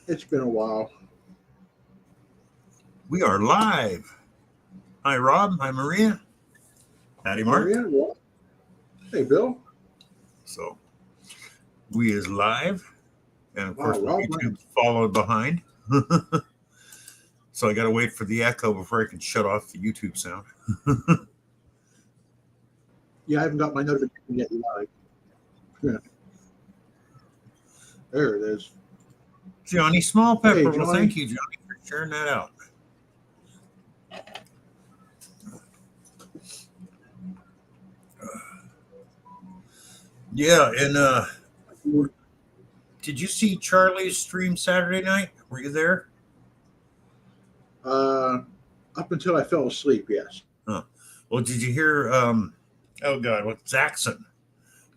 It's been a while. We are live. Hi, Rob. Hi, Maria. Howdy, Mark. Maria, what? Hey, Bill. So we is live, and of Wow, course my Rob Rand. YouTube's followed behind. So I got to wait for the echo before I can shut off the YouTube sound. Yeah, I haven't got my notification yet live. Yeah, there it is. Johnny Hey, Smallpepper. Well, thank Johnny. you, Johnny, for sharing that out. Yeah, and did you see Charlie's stream Saturday night? Were you there? Uh, Up until I fell asleep, yes. Huh. Well, did you hear? Oh God, what Zaxxon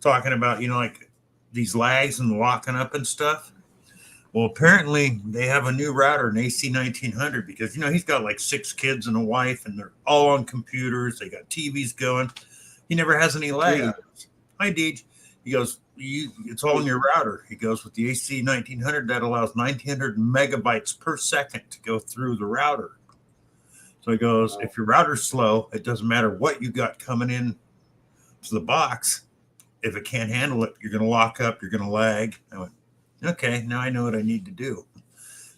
talking about? Like these lags and locking up and stuff. Well, apparently they have a new router, an AC 1900, because he's got like 6 kids and a wife, and they're all on computers. They got TVs going. He never has any lag. He Yeah. goes, "Hi, Deej." He goes, "It's all in your router." He goes, "With the AC 1900, that allows 1900 megabytes per second to go through the router." So he goes, Wow. "If your router's slow, it doesn't matter what you got coming in to the box. If it can't handle it, you're going to lock up. You're going to lag." I went, "Okay, now I know what I need to do."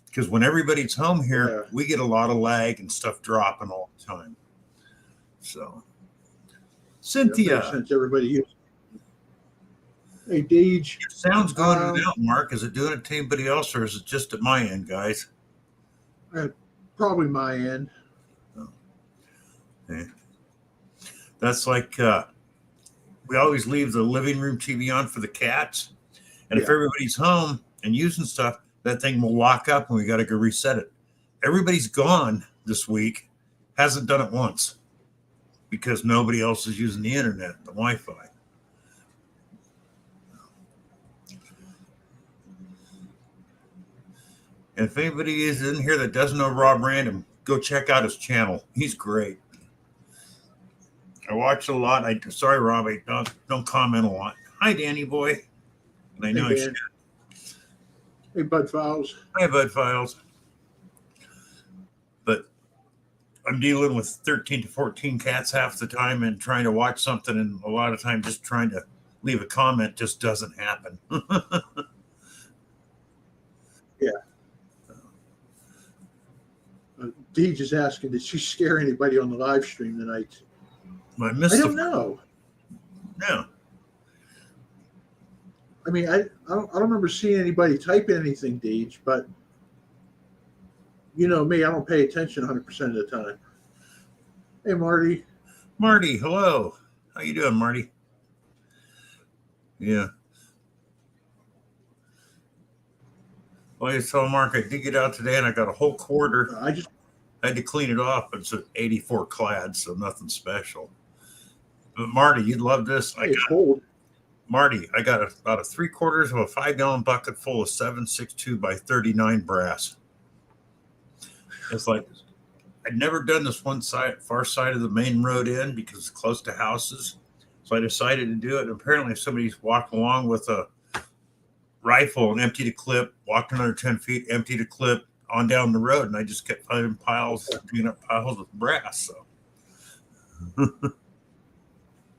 Because when everybody's home here, Yeah. we get a lot of lag and stuff dropping all the time. So, Yeah, it makes Cynthia, sense. Everybody uses. Hey, Deej. your sound's going in and Um, out, Mark. Is it doing it to anybody else, or is it just at my end, guys? uh, Probably my end. Oh, okay. That's like we always leave the living room TV on for the cats. And if Yeah. everybody's home and using stuff, that thing will lock up and we got to go reset it. Everybody's gone this week, hasn't done it once because nobody else is using the internet, the Wi Fi. And if anybody is in here that doesn't know Rob Random, go check out his channel. He's great. I watch a lot. Sorry, Rob, I don't comment a lot. Hi, Danny boy. And I Hey, know I should. Dan. Hey, Bud Files. Hi, Bud Files. But I'm dealing with 13 to 14 cats half the time and trying to watch something, and a lot of time just trying to leave a comment just doesn't happen. Yeah. Deej is asking, did she scare anybody on the live stream tonight? I I missed don't the know. no. I mean, I don't remember seeing anybody type anything, Deej, but you know me, I don't pay attention 100% of the time. Hey, Marty. Marty, hello. How you doing, Marty? Yeah. Well, I saw Mark. I did get out today, and I got a whole quarter. I just, I had to clean it off, but it's an 84 clad, so nothing special. But Marty, you'd love this. hey, it's cold. Marty, I got about a 3/4 of a 5 gallon bucket full of 762 by 39 brass. It's like I'd never done this one side, far side of the main road in because it's close to houses. So I decided to do it. And apparently, if somebody's walked along with a rifle and emptied a clip, walked another 10 feet, emptied a clip on down the road, and I just kept finding digging up piles of brass. So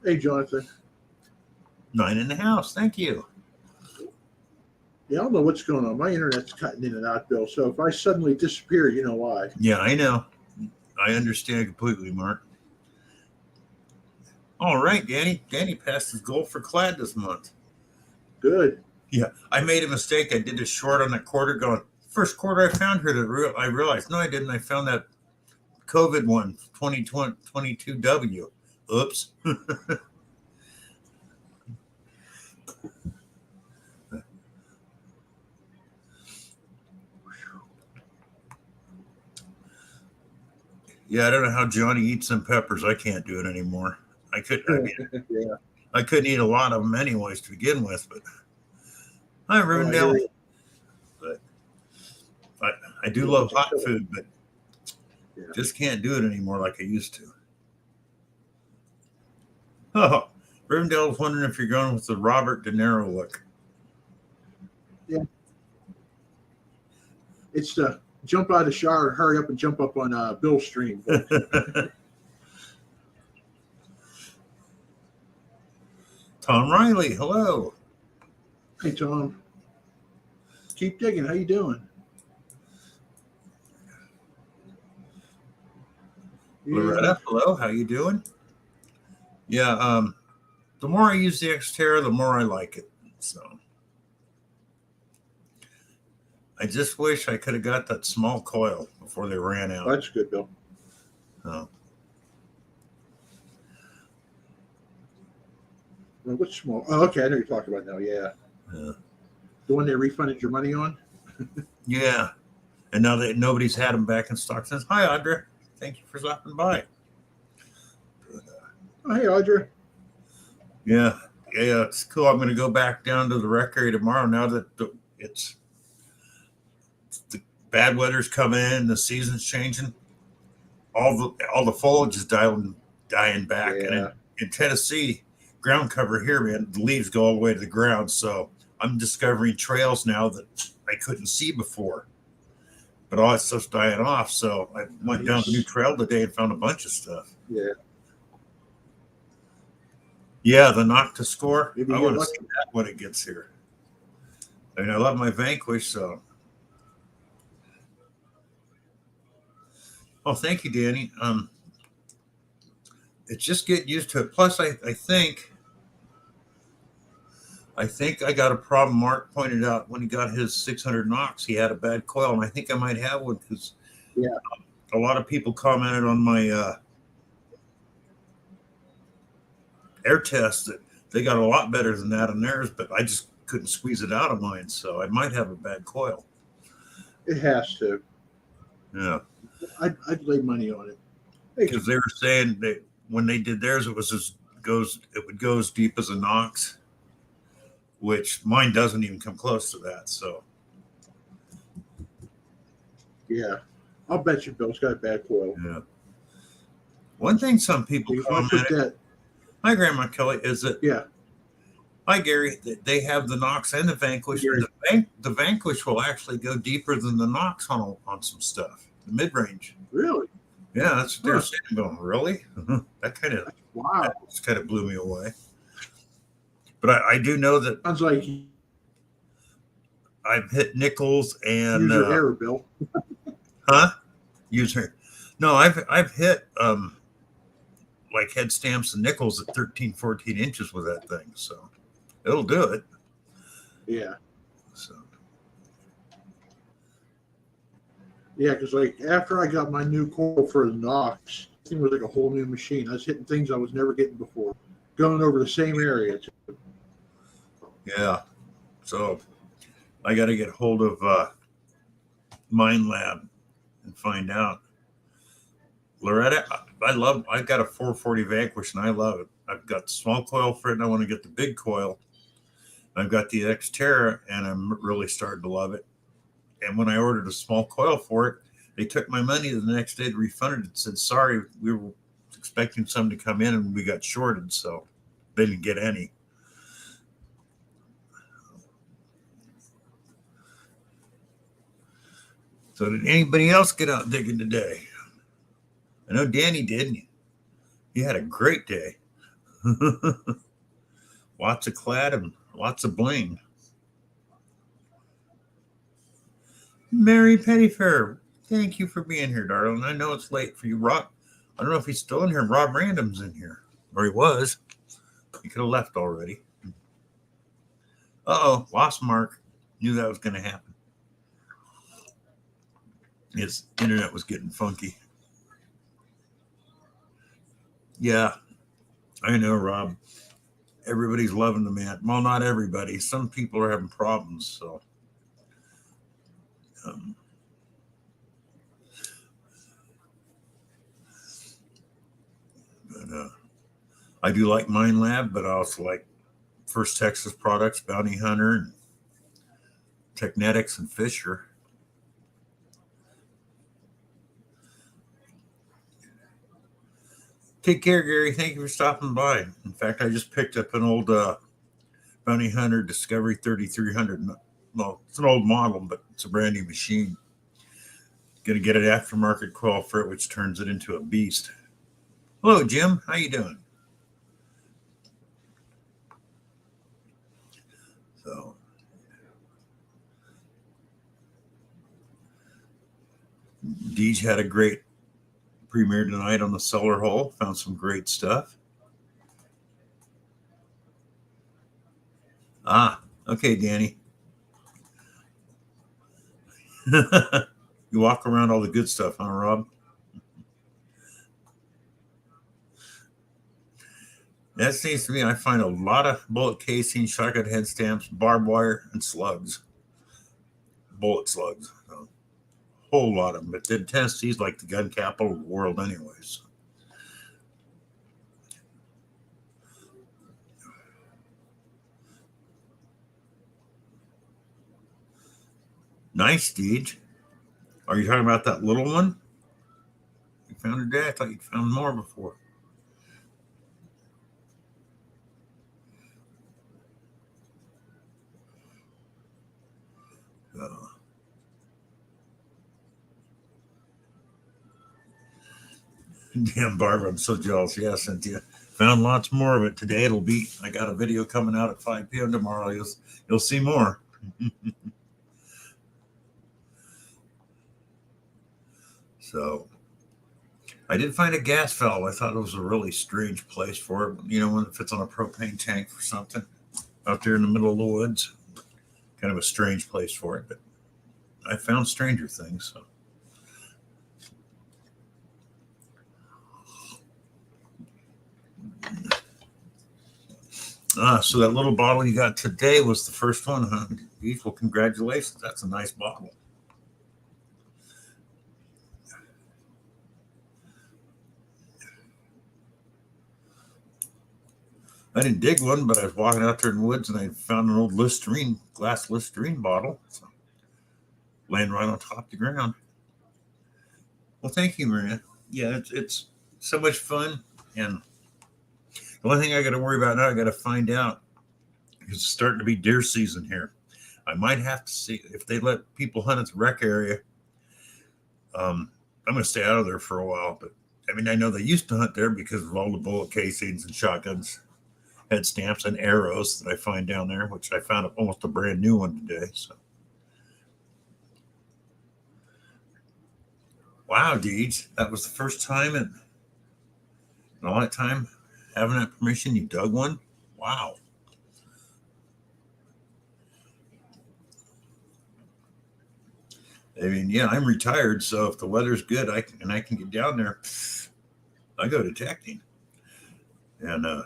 Hey, Jonathan. 9 in the house. Thank you. Yeah, I don't know what's going on. My internet's cutting in and out, Bill. So if I suddenly disappear, you know why. Yeah, I know. I understand completely, Mark. All right, Danny. Danny passed his goal for clad this month. Good. Yeah, I made a mistake. I did a short on that quarter going, first quarter I found her that I realized, no, I didn't. I found that COVID one, 2022W. Oops. Yeah, I don't know how Johnny eats some peppers. I can't do it anymore. I could. I mean, Yeah. I couldn't eat a lot of them anyways to begin with. But hi, Oh, I hear Rivendell. you. But I do Yeah, love but you're hot still, food, but yeah. just can't do it anymore like I used to. Oh, Rivendell was wondering if you're going with the Robert De Niro look. Yeah. It's the jump out of the shower, hurry up and jump up on Bill's stream. Tom Riley, hello. Hey, Tom. Keep digging. How you doing? Loretta, hello. How you doing? Yeah, the more I use the Xterra, the more I like it. So I just wish I could have got that small coil before they ran out. Oh, that's good, Bill. Oh. Well, what's small? Oh, okay. I know you're talking about now. Yeah. Yeah. The one they refunded your money on? Yeah. And now that nobody's had them back in stock since. Hi, Audra. Thank you for stopping by. Oh, hey, Audra. Yeah, it's cool. I'm going to go back down to the rec area tomorrow now that it's the bad weather's coming in, the season's changing. All the foliage is dying back, Yeah. and in Tennessee, ground cover here, man, the leaves go all the way to the ground. So I'm discovering trails now that I couldn't see before, but all that stuff's dying off. So I went down a new trail today and found a bunch of stuff. Yeah. Yeah, the Nocta score. Maybe I you want to get see that when it gets here. I mean, I love my Vanquish, so. Oh, thank you, Danny. It's just getting used to it. Plus, I think I got a problem. Mark pointed out when he got his 600 Nox, he had a bad coil, and I think I might have one because a lot of people commented on my air test that they got a lot better than that on theirs, but I just couldn't squeeze it out of mine, so I might have a bad coil. It has to. Yeah. I'd lay money on it. Because they were saying that when they did theirs, it would go as deep as a Nox, which mine doesn't even come close to that. So yeah, I'll bet you Bill's got a bad coil. Yeah. One thing some people commented, hi Grandma Kelly, is that hi Gary, they have the Nox and the Vanquish. The Vanquish will actually go deeper than the Nox on some stuff, the mid range. Really? Yeah, that's what they're saying. Going, really? That kind of blew me away. But I do know that sounds like I've hit nickels and user error, Bill. Huh? User. No, I've hit like head stamps and nickels at 13, 14 inches with that thing. So it'll do it. Yeah. So yeah, because like after I got my new coil for the Nox, it was like a whole new machine. I was hitting things I was never getting before, going over the same area too. Yeah. So I got to get hold of Mind Lab and find out. Loretta, I've got a 440 Vanquish and I love it. I've got the small coil for it and I want to get the big coil. I've got the Xterra and I'm really starting to love it. And when I ordered a small coil for it, they took my money the next day to refund it and said, sorry, we were expecting some to come in and we got shorted. So they didn't get any. So did anybody else get out digging today? I know Danny did. He had a great day. Lots of clad and lots of bling. Mary Pettyfair, thank you for being here, darling. I know it's late for you, Rob. I don't know if he's still in here. Rob Random's in here. Or he was. He could have left already. Uh-oh, lost Mark. Knew that was going to happen. His internet was getting funky. Yeah, I know, Rob. Everybody's loving the man. Well, not everybody. Some people are having problems, so. But I do like Mind Lab, but I also like First Texas Products, Bounty Hunter, and Technetics and Fisher. Take care, Gary. Thank you for stopping by. In fact, I just picked up an old Bounty Hunter Discovery 3300. Well, it's an old model, but it's a brand new machine. Gonna get an aftermarket coil for it, which turns it into a beast. Hello, Jim. How you doing? So, Deej had a great premiere tonight on the Cellar Hole. Found some great stuff. Ah, okay, Danny. You walk around all the good stuff, huh, Rob? That seems to me, I find a lot of bullet casing, shotgun head stamps, barbed wire, and slugs. Bullet slugs. A whole lot of them. But then Tennessee's like the gun capital of the world anyways. Nice, Deej. Are you talking about that little one? You found her today? I thought you'd found more before. Damn, Barbara, I'm so jealous. Yeah, Cynthia. Found lots more of it today. I got a video coming out at 5 p.m. tomorrow. You'll see more. So I did find a gas valve. I thought it was a really strange place for it. You know, when it fits on a propane tank for something out there in the middle of the woods. Kind of a strange place for it, but I found stranger things. So. So that little bottle you got today was the first one, huh? Well, congratulations. That's a nice bottle. I didn't dig one, but I was walking out there in the woods and I found an old glass Listerine bottle. So, laying right on top of the ground. Well, thank you, Maria. Yeah, it's so much fun. And the only thing I got to worry about now, I got to find out, because it's starting to be deer season here. I might have to see if they let people hunt at the rec area. I'm going to stay out of there for a while. But I mean, I know they used to hunt there because of all the bullet casings and shotguns, head stamps, and arrows that I find down there, which I found almost a brand new one today. So, wow, Deej, that was the first time in all that time having that permission, you dug one? Wow. I mean, yeah, I'm retired, so if the weather's good, I can get down there. I go detecting, and I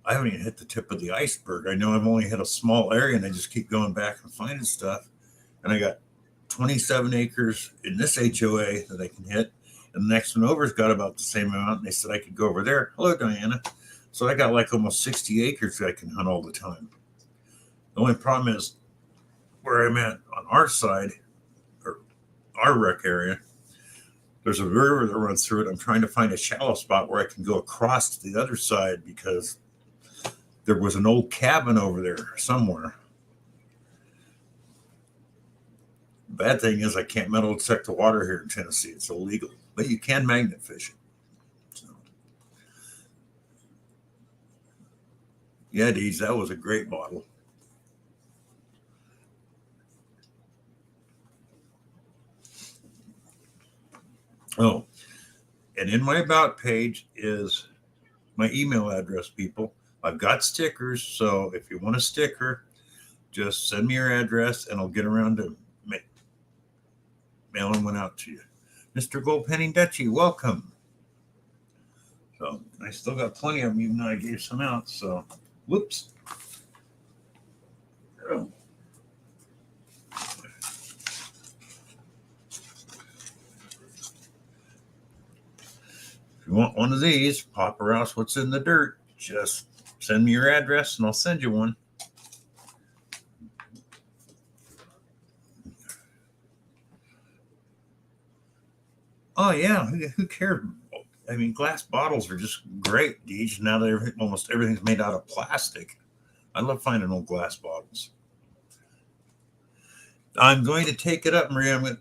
haven't even hit the tip of the iceberg. I know I've only hit a small area, and I just keep going back and finding stuff. And I got 27 acres in this HOA that I can hit, and the next one over's got about the same amount. And they said I could go over there. Hello, Diana. So I got like almost 60 acres that I can hunt all the time. The only problem is where I'm at on our side, or our rec area, there's a river that runs through it. I'm trying to find a shallow spot where I can go across to the other side because there was an old cabin over there somewhere. Bad thing is I can't metal detect the water here in Tennessee. It's illegal, but you can magnet fish it. So. Yeah, Deej, that was a great bottle. Oh, and in my about page is my email address, people. I've got stickers, so if you want a sticker, just send me your address and I'll get around to mailing one out to you. Mr. Goldpenny Dutchy, welcome. So I still got plenty of them, even though I gave some out. So, whoops. Oh. If you want one of these, Papa Rouse, what's in the dirt? Just send me your address and I'll send you one. Oh, yeah. Who cares? I mean, glass bottles are just great, Deej. Now that almost everything's made out of plastic. I love finding old glass bottles. I'm going to take it up, Maria.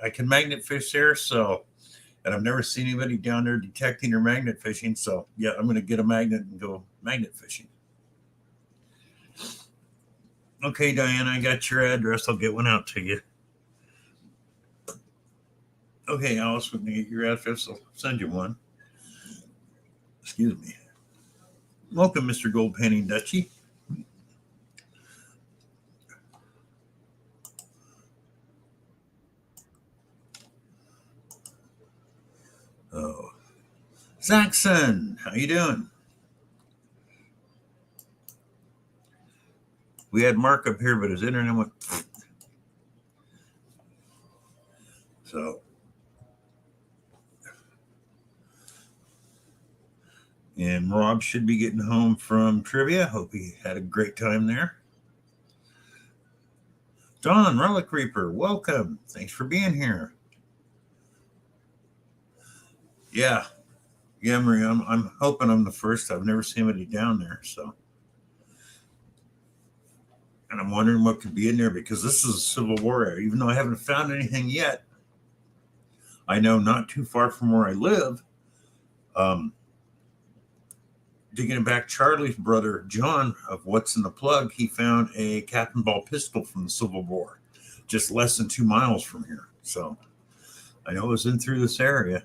I can magnet fish there, so, and I've never seen anybody down there detecting or magnet fishing. So yeah, I'm going to get a magnet and go magnet fishing. Okay, Diane, I got your address. I'll get one out to you. Okay, Alice, when you get your address, I'll send you one. Excuse me. Welcome, Mr. Goldpenny Dutchie. Oh, Saxon, how you doing? We had Mark up here, but his internet went. So, and Rob should be getting home from trivia. Hope he had a great time there. Don, Relic Reaper, welcome. Thanks for being here. Yeah, Maria, I'm hoping I'm the first. I've never seen anybody down there, so. And I'm wondering what could be in there because this is a Civil War area. Even though I haven't found anything yet, I know not too far from where I live, digging back, Charlie's brother, John, of What's in the Plug, he found a Captain Ball pistol from the Civil War, just less than 2 miles from here. So I know it was in through this area.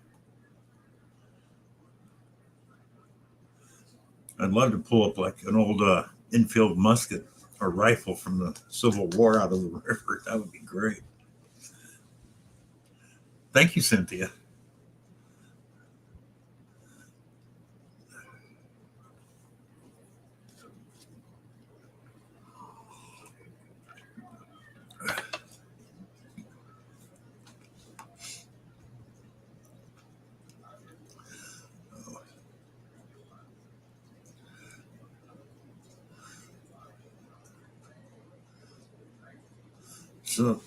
I'd love to pull up like an old infield musket or rifle from the Civil War out of the river. That would be great. Thank you, Cynthia. So,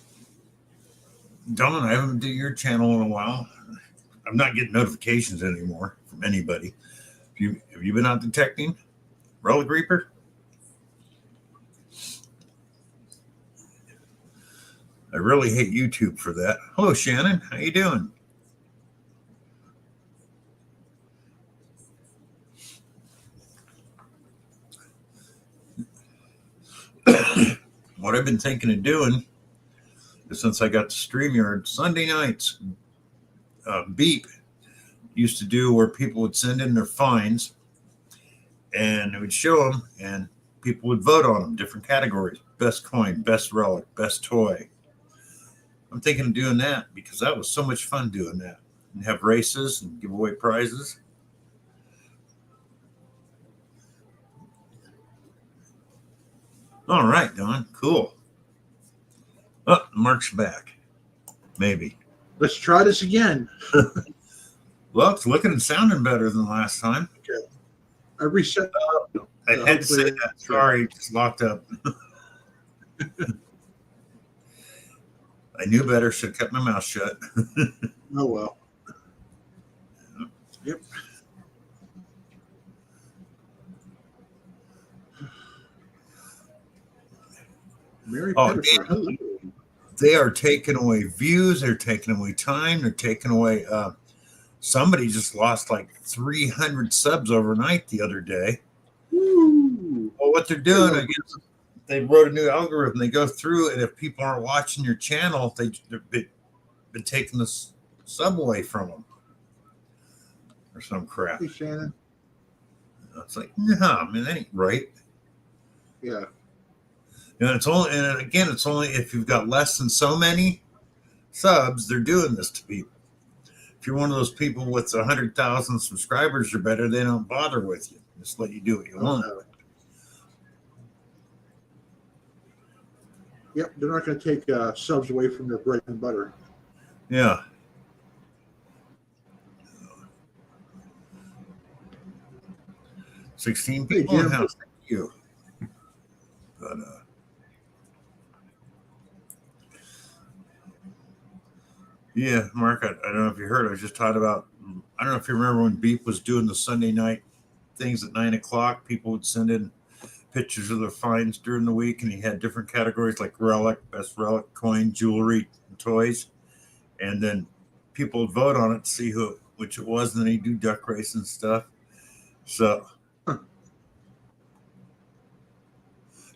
Don, I haven't did your channel in a while. I'm not getting notifications anymore from anybody. Have you been out detecting, Relic Reaper? I really hate YouTube for that. Hello, Shannon. How you doing? What I've been thinking of doing is, since I got the StreamYard, Sunday nights, Beep used to do where people would send in their finds and it would show them and people would vote on them, different categories: best coin, best relic, best toy. I'm thinking of doing that because that was so much fun doing that, and have races and give away prizes. All right, Don. Cool. Oh, Mark's back. Maybe. Let's try this again. Well, it's looking and sounding better than last time. Okay. I reset. I had to say that. Sorry, it's locked up. I knew better. Should have kept my mouth shut. Oh, well. Yep. Mary Pettiford. Hello. They are taking away views. They're taking away time. They're taking away. Somebody just lost like 300 subs overnight the other day. Woo. Well, what they're doing, I guess, they wrote a new algorithm. They go through, and if people aren't watching your channel, they've been taking the sub away from them or some crap. Hey, Shannon. It's like, nah, man, that ain't right. Yeah. It's only if you've got less than so many subs, they're doing this to people. If you're one of those people with 100,000 subscribers or better, they don't bother with you. Just let you do what you want. Yep, they're not going to take subs away from their bread and butter. Yeah. $16 people in the house. Thank you. But yeah, Mark, I don't know if you heard. I was just talking about. I don't know if you remember when Beep was doing the Sunday night things at 9:00. People would send in pictures of their finds during the week, and he had different categories like relic, best relic, coin, jewelry, and toys. and then people would vote on it to see which it was, and then he'd do duck race and stuff. So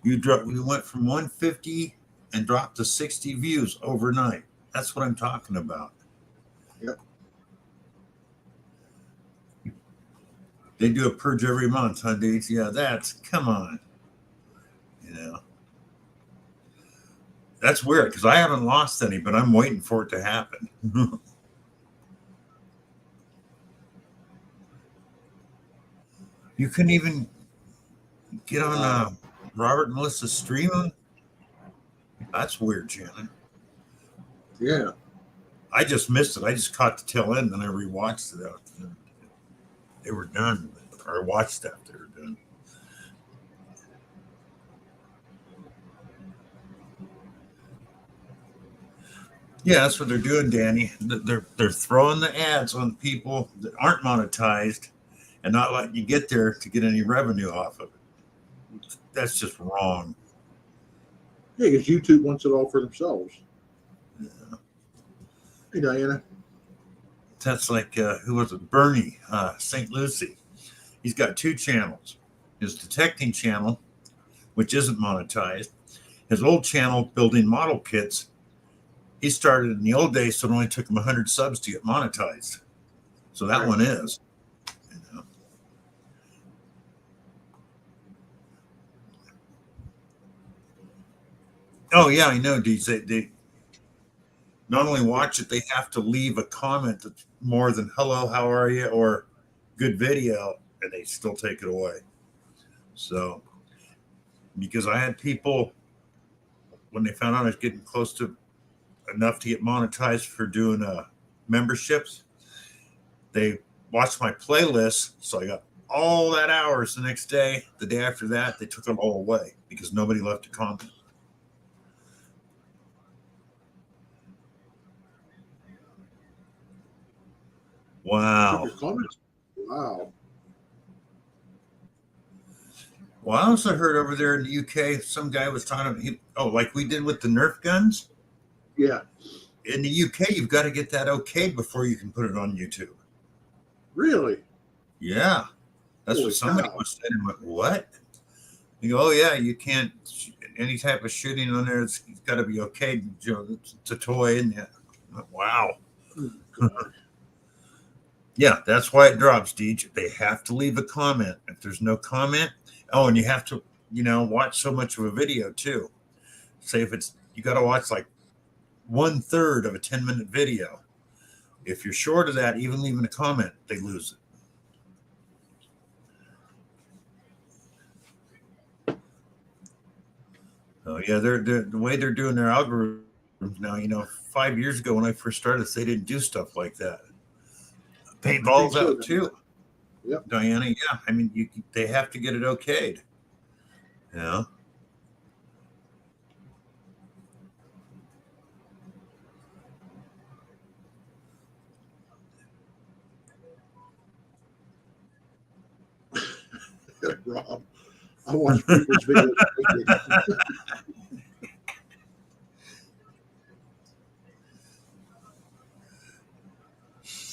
we went from 150 and dropped to 60 views overnight. That's what I'm talking about. Yep. They do a purge every month, huh, dudes? Yeah, come on. You know, that's weird because I haven't lost any, but I'm waiting for it to happen. You couldn't even get on Robert and Melissa's stream. That's weird, Shannon. Yeah. I just missed it. I just caught the tail end and I rewatched it after they were done, or watched after they were done. Yeah, that's what they're doing, Danny. They're throwing the ads on people that aren't monetized and not letting you get there to get any revenue off of it. That's just wrong. Yeah, because YouTube wants it all for themselves. Yeah. Hey, Diana. That's like, who was it? Bernie, St. Lucie. He's got 2 channels. His detecting channel, which isn't monetized. His old channel, building model kits, he started in the old days, so it only took him 100 subs to get monetized. So that one is. You know. Oh, yeah, I know, dudes. They not only watch it, they have to leave a comment that's more than hello, how are you, or good video, and they still take it away. So, because I had people, when they found out I was getting close to enough to get monetized for doing memberships, they watched my playlist, so I got all that hours the next day. The day after that, they took them all away because nobody left a comment. Wow. Wow. Well, I also heard over there in the UK, some guy was talking, like we did with the Nerf guns. Yeah. In the UK, you've got to get that okayed before you can put it on YouTube. Really? Yeah. That's what somebody was saying. I'm like, what? You go, oh, yeah, you can't, any type of shooting on there, it's got to be okayed. You know, it's a toy. And wow. Yeah, that's why it drops, Deej. They have to leave a comment. If there's no comment, and you have to, watch so much of a video too. Say if you got to watch like 1/3 of a 10-minute video. If you're short of that, even leaving a comment, they lose it. Oh yeah, they're the way they're doing their algorithms now. 5 years ago when I first started, they didn't do stuff like that. Paintball's out too. Yep. Diana, yeah. I mean, they have to get it okayed. Yeah. Rob, I watch people's videos.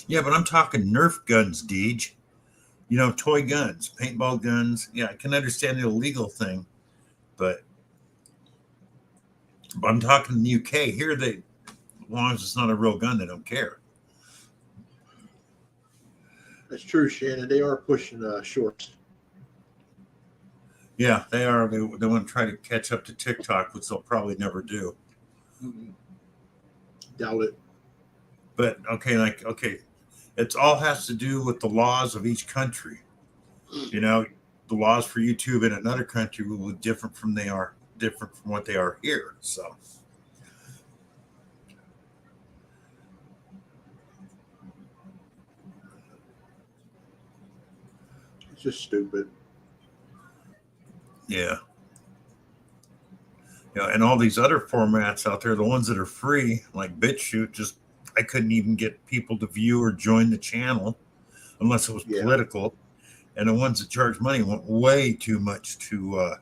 Yeah, but I'm talking Nerf guns, Deej. Toy guns, paintball guns. Yeah, I can understand the illegal thing, but I'm talking in the UK. Here, as long as it's not a real gun, they don't care. That's true, Shannon. They are pushing shorts. Yeah, they are. They want to try to catch up to TikTok, which they'll probably never do. Mm-hmm. Doubt it. But okay, it all has to do with the laws of each country. The laws for YouTube in another country will be different from what they are here. So. It's just stupid. Yeah. And all these other formats out there, the ones that are free, like BitChute, I couldn't even get people to view or join the channel unless it was political. And the ones that charge money want way too much to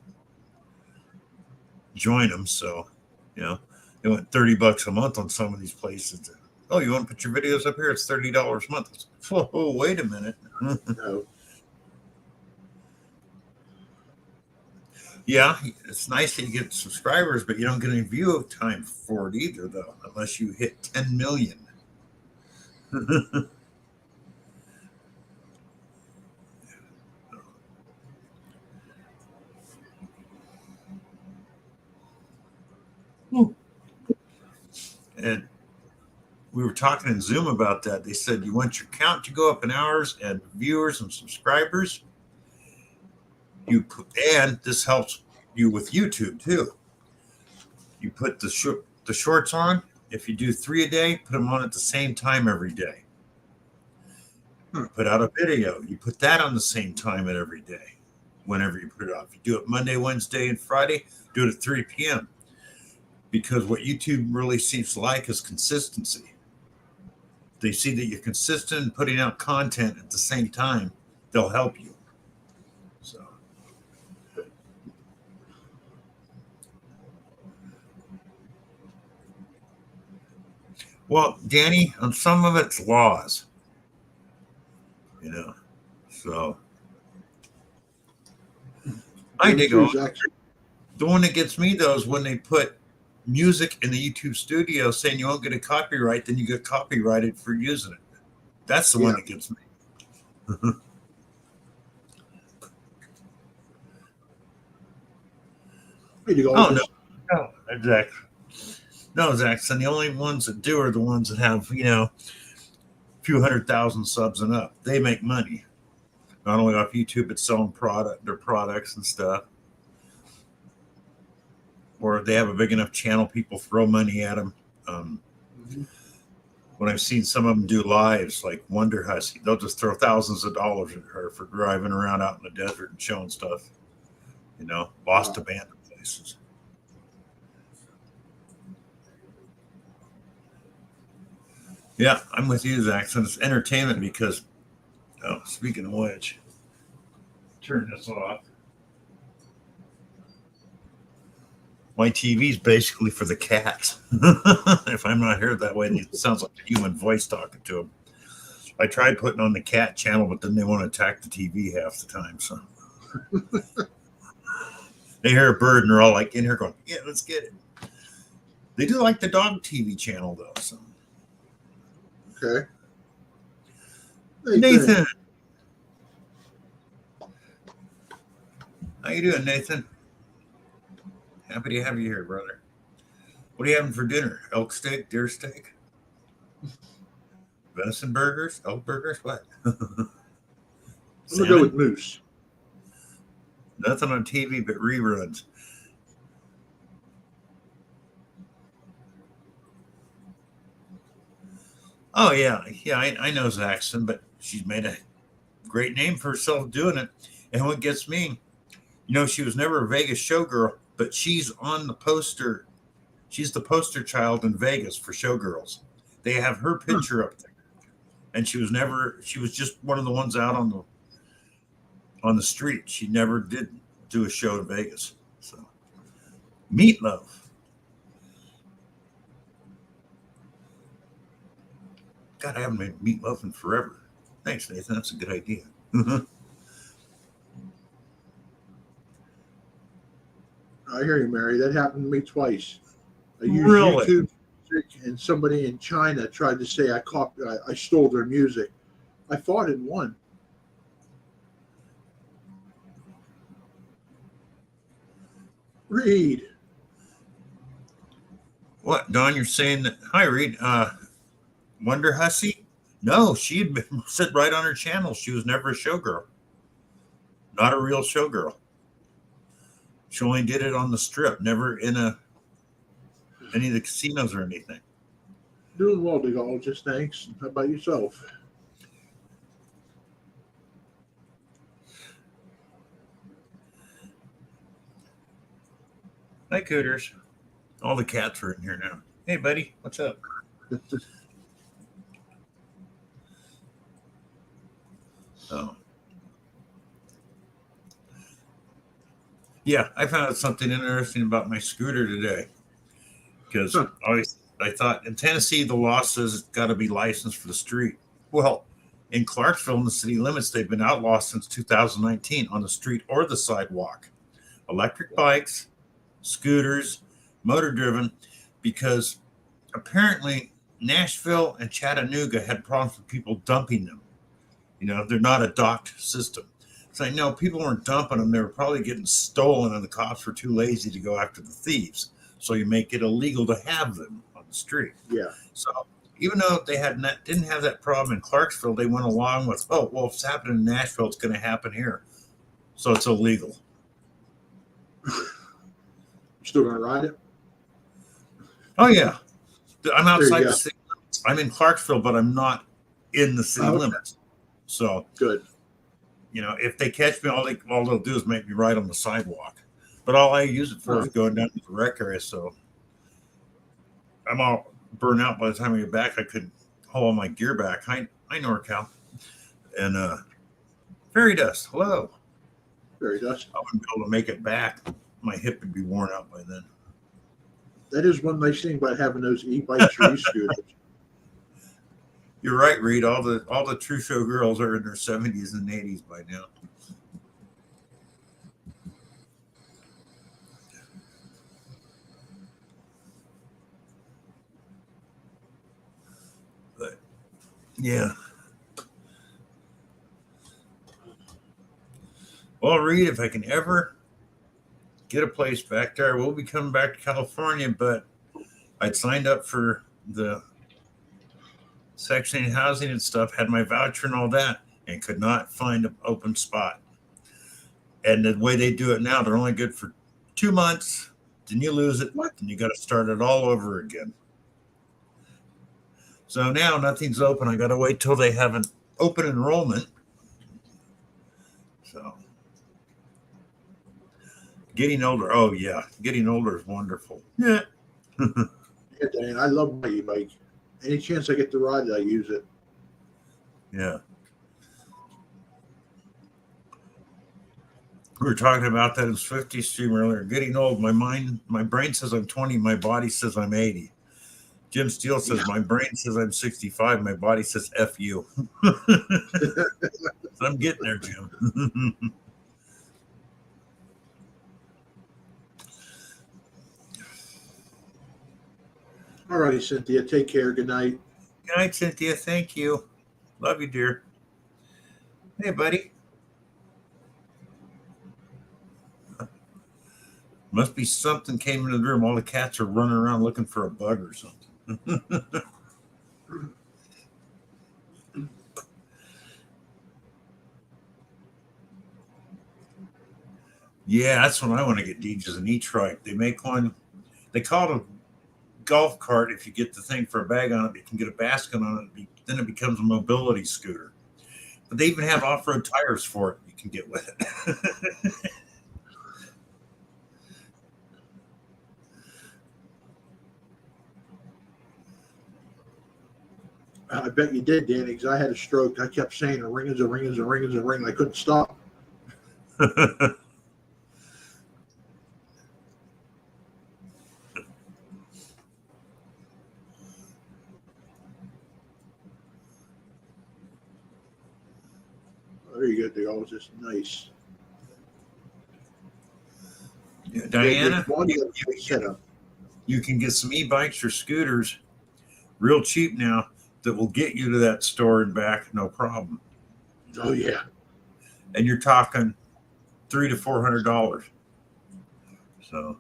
join them. So, they went $30 a month on some of these places. Oh, you want to put your videos up here? It's $30 a month. Whoa, wait a minute. No. Yeah, it's nice that you get subscribers, but you don't get any view time for it either, though, unless you hit 10 million. And we were talking in Zoom about that. They said you want your count to go up in hours and viewers and subscribers. And this helps you with YouTube too. You put the shorts on. If you do 3 a day, put them on at the same time every day. Put out a video. You put that on the same time at every day, whenever you put it out. If you do it Monday, Wednesday, and Friday, do it at 3 p.m. Because what YouTube really seems like is consistency. They see that you're consistent in putting out content at the same time, they'll help you. So. Well, Danny, on some of it's laws, so I dig on. The one that gets me though is when they put music in the YouTube studio saying you won't get a copyright, then you get copyrighted for using it. That's the one that gets me. No, exactly. No, Zaxxon, the only ones that do are the ones that have, a few 100,000 subs and up. They make money. Not only off YouTube, but selling their products and stuff. Or they have a big enough channel, people throw money at them. When I've seen some of them do lives, like Wonder Hussy, they'll just throw thousands of dollars at her for driving around out in the desert and showing stuff. Lost abandoned places. Yeah, I'm with you, Zach. It's entertainment because, speaking of which, turn this off. My TV's basically for the cats. If I'm not here that way, it sounds like a human voice talking to them. I tried putting on the cat channel, but then they want to attack the TV half the time. So they hear a bird and they're all like in here going, "Yeah, let's get it." They do like the dog TV channel though. So. Okay. Nathan. How you doing, Nathan? Happy to have you here, brother. What are you having for dinner? Elk steak, deer steak? Venison burgers? Elk burgers? What? I'm going to go with moose. Nothing on TV but reruns. Oh, yeah. Yeah, I know Zaxxon, but she's made a great name for herself doing it. And what gets me, she was never a Vegas showgirl, but she's on the poster. She's the poster child in Vegas for showgirls. They have her picture up there. And she was just one of the ones out on the street. She never did do a show in Vegas. So, Meatloaf. God, I haven't made meatloaf in forever. Thanks, Nathan. That's a good idea. I hear you, Mary. That happened to me twice. I used Really? YouTube music, and somebody in China tried to say I stole their music. I fought and won. Reed. What, Don? You're saying that? Hi, Reed. Wonder Hussy? No, she had been sit right on her channel. She was never a showgirl. Not a real showgirl. She only did it on the strip, never in any of the casinos or anything. Doing well, Digologist. Thanks. How about yourself? Hi, Cooters. All the cats are in here now. Hey, buddy. What's up? Oh. Yeah, I found out something interesting about my scooter today. Because I I thought in Tennessee, the law says it's got to be licensed for the street. Well, in Clarksville, in the city limits, they've been outlawed since 2019 on the street or the sidewalk. Electric bikes, scooters, motor driven, because apparently Nashville and Chattanooga had problems with people dumping them. They're not a docked system. So I know people weren't dumping them. They were probably getting stolen, and the cops were too lazy to go after the thieves. So you make it illegal to have them on the street. Yeah. So even though they didn't have that problem in Clarksville, they went along with, oh, well, if it's happening in Nashville, it's going to happen here. So it's illegal. You still gonna ride it? Oh, yeah. I'm outside go. the city limits. I'm in Clarksville, but I'm not in the city limits. So Good. if they catch me, all they'll do is make me ride on the sidewalk. But all I use it for is going down to the rec area. So I'm all burnt out by the time I get back. I could haul my gear back. Hi, NorCal. And Fairy Dust, hello. Fairy Dust. I wouldn't be able to make it back. My hip would be worn out by then. That is one nice thing about having those e-bikes or e-scooters. You're right, Reed. All the true show girls are in their 70s and 80s by now. But yeah. Well, Reed, if I can ever get a place back there, I will be coming back to California, but I'd signed up for the Section 8 housing and stuff, had my voucher and all that, and could not find an open spot. And the way they do it now, they're only good for 2 months. Then you lose it, and you got to start it all over again. So now nothing's open. I got to wait till they have an open enrollment. So getting older. Oh, yeah. Getting older is wonderful. Yeah. Yeah, Dan, I love my e-bike. Any chance I get to ride it, I use it. Yeah. We were talking about that in Swifty stream earlier. Getting old. My brain says I'm 20. My body says I'm 80. Jim Steele says my brain says I'm 65. My body says F you. So I'm getting there, Jim. All righty, Cynthia. Take care. Good night. Good night, Cynthia. Thank you. Love you, dear. Hey, buddy. Must be something came into the room. All the cats are running around looking for a bug or something. Yeah, that's what I want to get, Deej, is an e-trike. They make one. They call it a golf cart. If you get the thing for a bag on it, you can get a basket on it. Then it becomes a mobility scooter. But they even have off-road tires for it you can get with it. I bet you did, Danny, because I had a stroke. I kept saying a ring is a ring is a ring is a ring. I couldn't stop. There you go. They always just nice. Yeah, Diana, you can get some e-bikes or scooters real cheap now that will get you to that store and back, no problem. Oh yeah. And you're talking $300 to $400. So,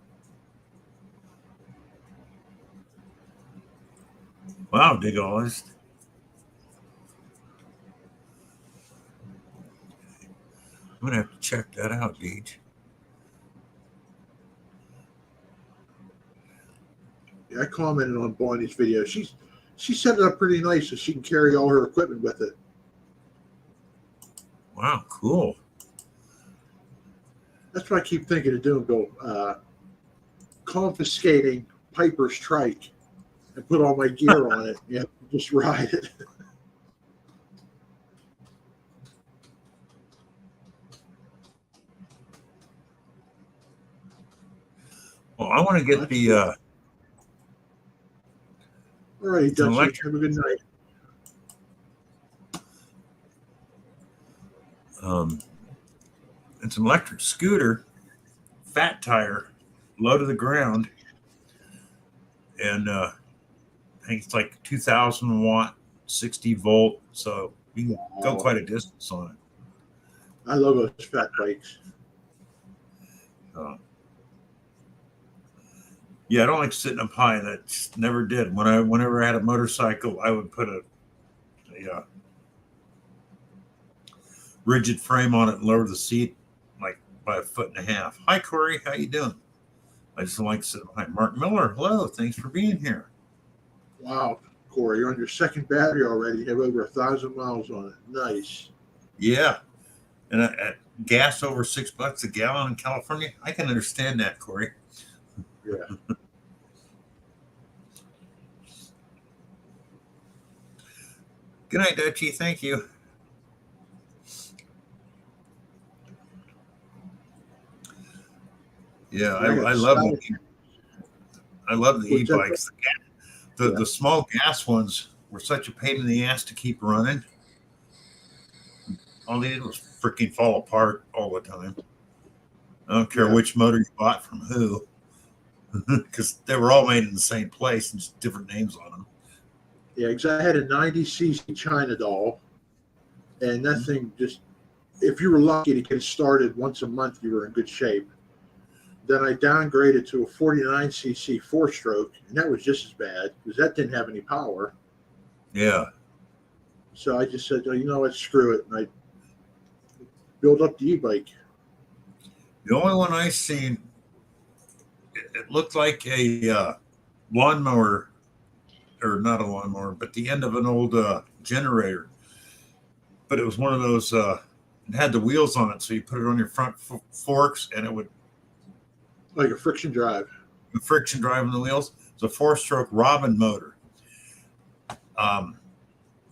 wow, dig honest. I'm gonna have to check that out, Deej. Yeah, I commented on Bonnie's video. She set it up pretty nice so she can carry all her equipment with it. Wow, cool. That's what I keep thinking of doing, Bill. Confiscating Piper's trike and put all my gear on it. Yeah, just ride it. Well, I want to get All right, It's an Dutchie. electric. Have a good night. Um, it's an electric scooter, fat tire, low to the ground, and I think it's like 2,000 watt, 60 volt, so you can go Wow. quite a distance on it. I love those fat bikes. Yeah, I don't like sitting up high. That just never did. Whenever I had a motorcycle, I would put a rigid frame on it and lower the seat like by 1.5 feet. Hi, Corey. How you doing? I just don't like sitting behind. Mark Miller. Hello. Thanks for being here. Wow, Corey, you're on your second battery already. You have over 1,000 miles on it. Nice. Yeah, and gas over $6 a gallon in California. I can understand that, Corey. Yeah. Good night, Dutchie. Thank you. Yeah, Yeah, I got I love Sky. I love the What's that? e-bikes. Yeah. The small gas ones were such a pain in the ass to keep running. All they did was freaking fall apart all the time. I don't care Yeah. which motor you bought from who, because they were all made in the same place and just different names on them. Yeah, because I had a 90cc China doll, and that thing just, if you were lucky to get it started once a month, you were in good shape. Then I downgraded to a 49cc four-stroke, and that was just as bad because that didn't have any power. Yeah. So I just said, oh, you know what, screw it. And I built up the e-bike. The only one I seen, it looked like a lawnmower, or not a lawnmower, but the end of an old generator. But it was one of those, it had the wheels on it, so you put it on your front forks and it would Like a friction drive. the friction drive on the wheels. It's a four-stroke Robin motor.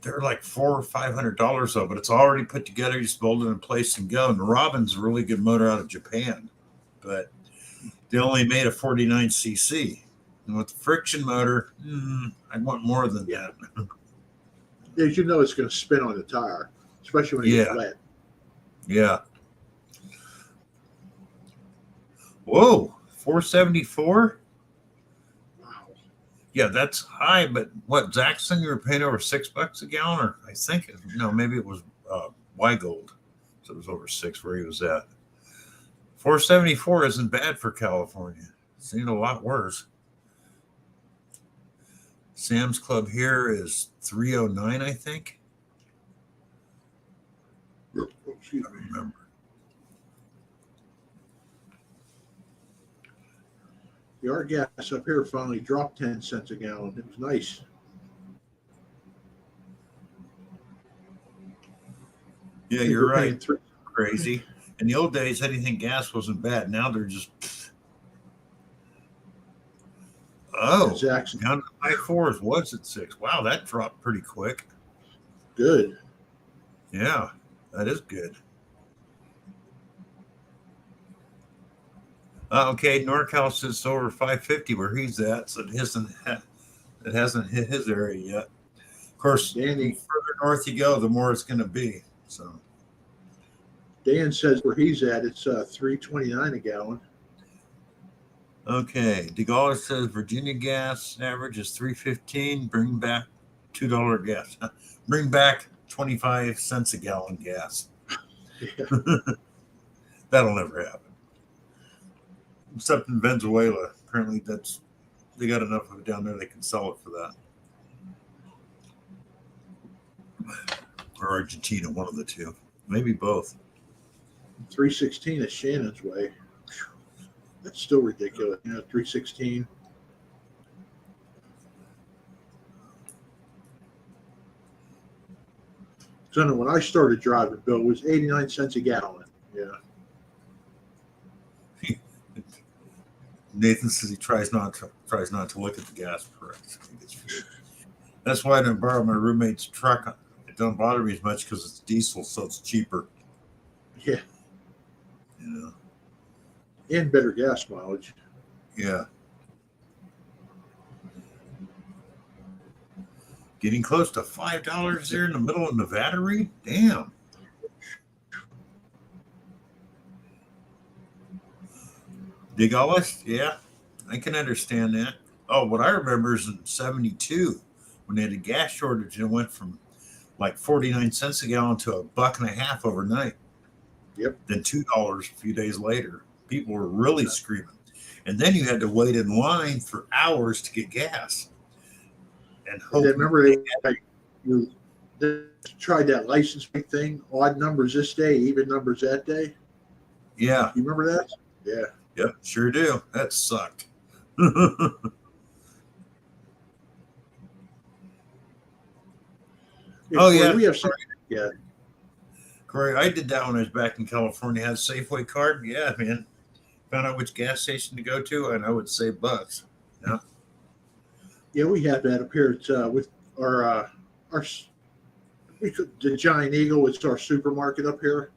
They're like $400 or $500 though, but it's already put together. You just bolt it in place and go. And the Robin's a really good motor out of Japan, but they only made a 49cc. And with the friction motor, I'd want more than that. As you know, it's going to spin on the tire, especially when it gets wet. Yeah. Whoa, 474. Wow. Yeah, that's high, but what, Zaxxon, you were paying over $6 a gallon, or I think, no, maybe it was Weigold. So it was over 6 where he was at. 474 isn't bad for California. Seen a lot worse. Sam's Club here is 309, I think. Oh, excuse I me. remember. The our gas up here finally dropped 10 cents a gallon. It was nice. Yeah, you're right. Crazy. In the old days, anything gas wasn't bad. Now they're just. Oh, Zaxxon. down to high fours was at 6. Wow, that dropped pretty quick. Good. Yeah, that is good. Okay, NorCal says over 550 where he's at, so it hasn't hit his area yet. Of course, Danny. the further north you go, the more it's going to be. So Dan says where he's at, it's $3.29 a gallon. okay, DeGaulle says Virginia gas average is $3.15. Bring back $2 gas. Bring back 25 cents a gallon gas. Yeah. That'll never happen. Except in Venezuela, apparently they got enough of it down there they can sell it for that. Or Argentina, one of the two, maybe both. 316 is Shannon's way. That's still ridiculous. 316. So when I started driving, Bill, it was 89 cents a gallon. Yeah. Nathan says he tries not to look at the gas price. That's why I didn't borrow my roommate's truck. It don't bother me as much because it's diesel, so it's cheaper. Yeah. You know. And better gas mileage. Yeah. Getting close to $5 there in the middle of Nevada. Damn. Digolus? Yeah, I can understand that. Oh, what I remember is in 72 when they had a gas shortage and it went from like 49 cents a gallon to $1.50 overnight. Yep. Then $2 a few days later. People were really screaming. And then you had to wait in line for hours to get gas. And hope remember they tried that license plate thing, odd numbers this day, even numbers that day. Yeah. You remember that? Yeah. Yep, sure do. That sucked. Yeah. We have some. Yeah. Corey, I did that when I was back in California. I had a Safeway card. Yeah, man. Found out which gas station to go to, and I would save bucks. Yeah. Yeah, we have that up here. It's with our the Giant Eagle. It's our supermarket up here,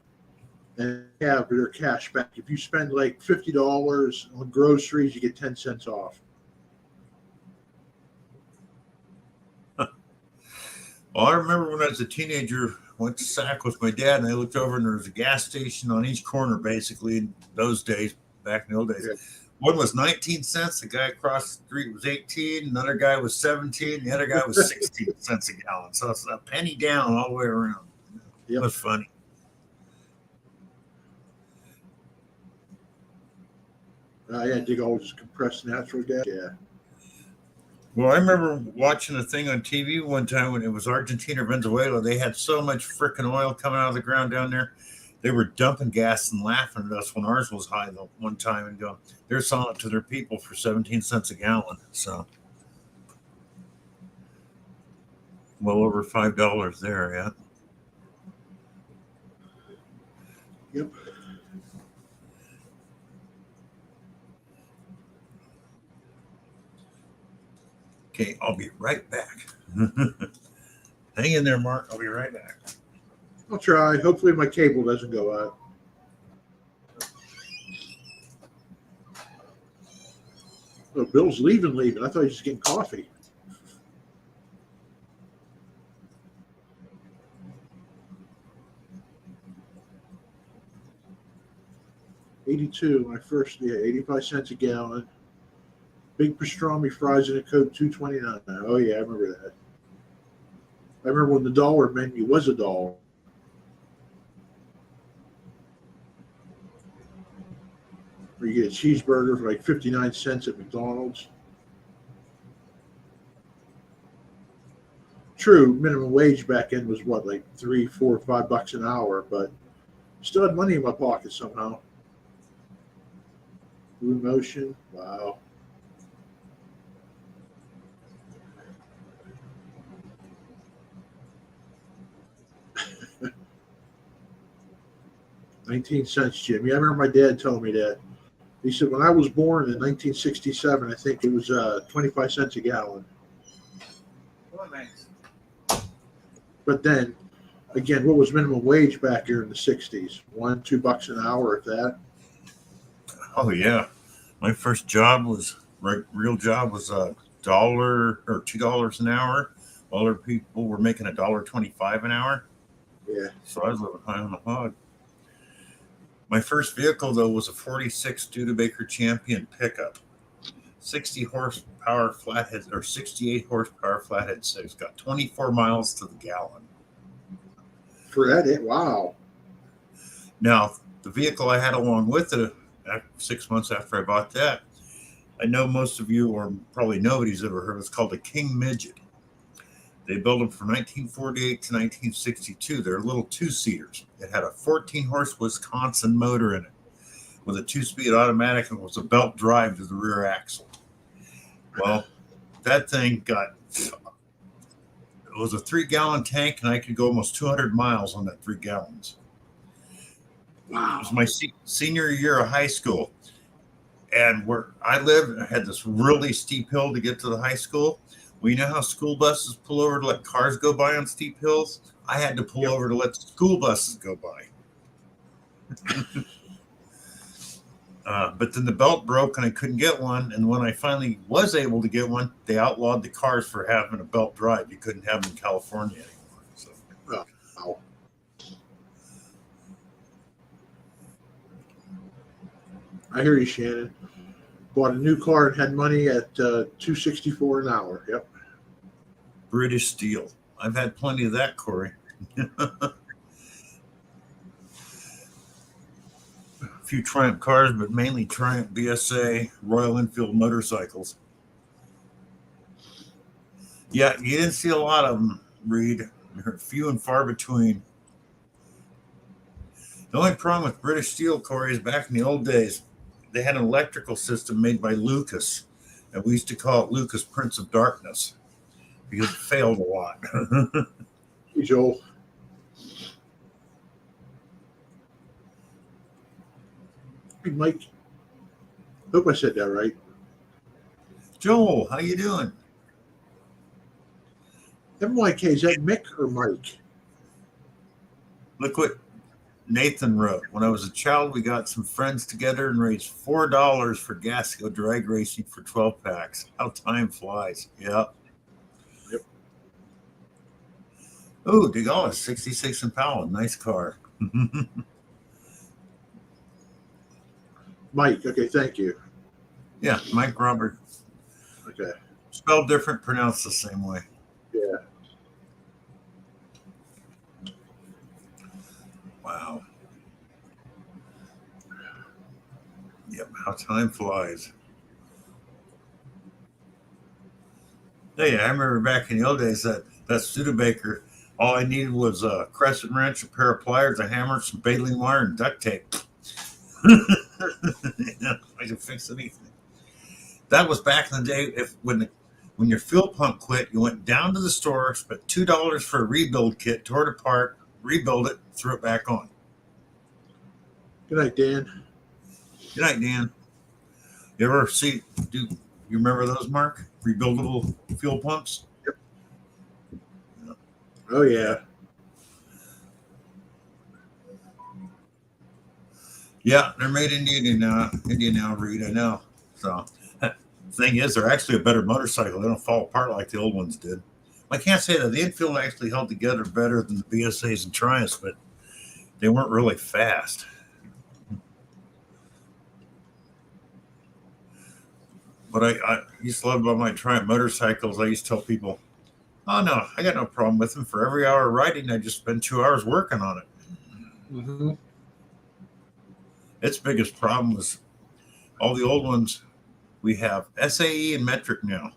and they have their cash back. If you spend like $50 on groceries, you get 10 cents off. Well, I remember when I was a teenager, went to Sac with my dad, and I looked over, and there was a gas station on each corner, basically, in those days, back in the old days. Yeah. One was 19 cents. The guy across the street was 18. Another guy was 17. The other guy was 16 cents a gallon. So it's a penny down all the way around. Yep. It was funny. Yeah, dig all just compressed natural gas. Yeah. Well, I remember watching a thing on TV one time when it was Argentina or Venezuela. They had so much freaking oil coming out of the ground down there. They were dumping gas and laughing at us when ours was high the one time and going, they're selling it to their people for 17 cents a gallon. So well over $5 there, yeah. Yep. Okay, I'll be right back. Hang in there, Mark. I'll be right back. I'll try. Hopefully my cable doesn't go out. Oh, Bill's leaving. I thought he was just getting coffee. $82. My first, 85 cents a gallon. Big pastrami fries in a Coke, $2.29. Oh yeah, I remember that. I remember when the dollar menu was $1. Where you get a cheeseburger for like 59 cents at McDonald's. True, minimum wage back then was what, like $3, $4, $5 an hour, but still had money in my pocket somehow. Blue Motion, wow. $0.19, Jimmy. I remember my dad telling me that. He said when I was born in 1967, I think it was 25 cents a gallon. Oh, nice. But then, again, what was minimum wage back here in the 60s? $1, $2 an hour, if that. Oh yeah, my first job was real job was $1 or $2 an hour. Other people were making $1.25 an hour. Yeah. So I was living high on the hog. My first vehicle, though, was a 46 Studebaker Champion pickup. 60 horsepower flathead, or 68 horsepower flathead six. Got 24 miles to the gallon. For that, wow. Now, the vehicle I had along with it, 6 months after I bought that, I know most of you, or probably nobody's ever heard, it's called a King Midget. They built them from 1948 to 1962. They're little two-seaters. It had a 14-horse Wisconsin motor in it with a 2-speed automatic and was a belt drive to the rear axle. Well, that thing it was a 3-gallon tank, and I could go almost 200 miles on that 3 gallons. Wow. It was my senior year of high school. And where I lived, I had this really steep hill to get to the high school. Well, you know how school buses pull over to let cars go by on steep hills? I had to pull over to let school buses go by. But then the belt broke and I couldn't get one. And when I finally was able to get one, they outlawed the cars for having a belt drive. You couldn't have them in California anymore. So. Oh, wow. I hear you, Shannon. Bought a new car and had money at $264 an hour. Yep. British Steel. I've had plenty of that, Corey. A few Triumph cars, but mainly Triumph BSA, Royal Enfield motorcycles. Yeah, you didn't see a lot of them, Reed. They're few and far between. The only problem with British Steel, Corey, is back in the old days, they had an electrical system made by Lucas, and we used to call it Lucas Prince of Darkness because it failed a lot. Hey, Joel. Hey, Mike. Hope I said that right. Joel, how you doing? MYK, is that Mick or Mike? Look what Nathan wrote. When I was a child, we got some friends together and raised $4 for gas to go drag racing for 12 packs. How time flies. Yeah. Yep. Oh, DeGaulle, 66 Impala. Nice car. Mike. Okay, thank you. Yeah, Mike Robert. Okay. Spelled different, pronounced the same way. Yeah. Wow. Yep, how time flies. Hey, I remember back in the old days that Studebaker, all I needed was a crescent wrench, a pair of pliers, a hammer, some baling wire, and duct tape. I could fix anything. That was back in the day. When your fuel pump quit, you went down to the store, spent $2 for a rebuild kit, tore it apart, rebuild it, threw it back on. Good night, Dan. Good night, Dan. You ever you remember those, Mark? Rebuildable fuel pumps? Yep. Oh, yeah. Yeah, they're made in India now, Reed, I know. So, thing is, they're actually a better motorcycle. They don't fall apart like the old ones did. I can't say that the Enfield actually held together better than the BSAs and Triumphs, but they weren't really fast. But I used to love about my Triumph motorcycles. I used to tell people, oh, no, I got no problem with them. For every hour riding, I just spend 2 hours working on it. Mm-hmm. Its biggest problem was all the old ones. We have SAE and Metric now.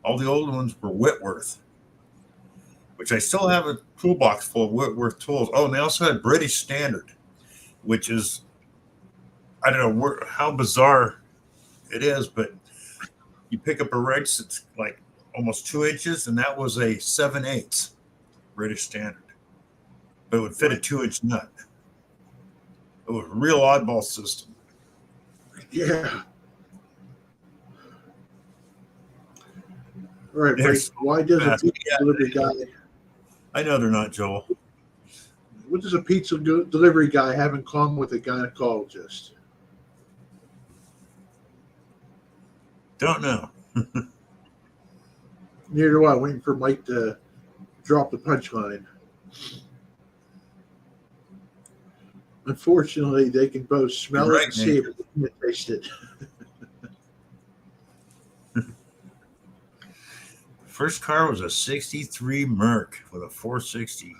All the old ones were Whitworth, which I still have a toolbox full of Whitworth tools. Oh, and they also had British Standard, which is, I don't know how bizarre it is, but you pick up a wrench that's like almost 2 inches, and that was a 7/8 British Standard. But it would fit a 2-inch nut. It was a real oddball system. Yeah. All right, Mike. Why does a pizza delivery guy? I know they're not, Joel. What does a pizza delivery guy have in common with a gynecologist? Don't know. Neither do I. Waiting for Mike to drop the punchline. Unfortunately, they can both smell it and see it, but they can't taste it. First car was a 63 Merc with a 460.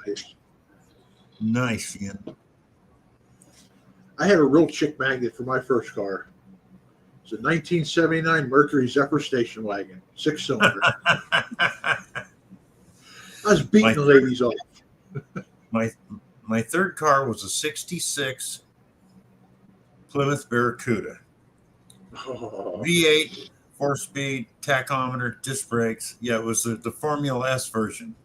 Nice, Ian. I had a real chick magnet for my first car. It's a 1979 Mercury Zephyr station wagon, 6-cylinder. I was beating the ladies off. My third car was a 66 Plymouth Barracuda. Oh. V8, 4-speed, tachometer, disc brakes. Yeah, it was the Formula S version.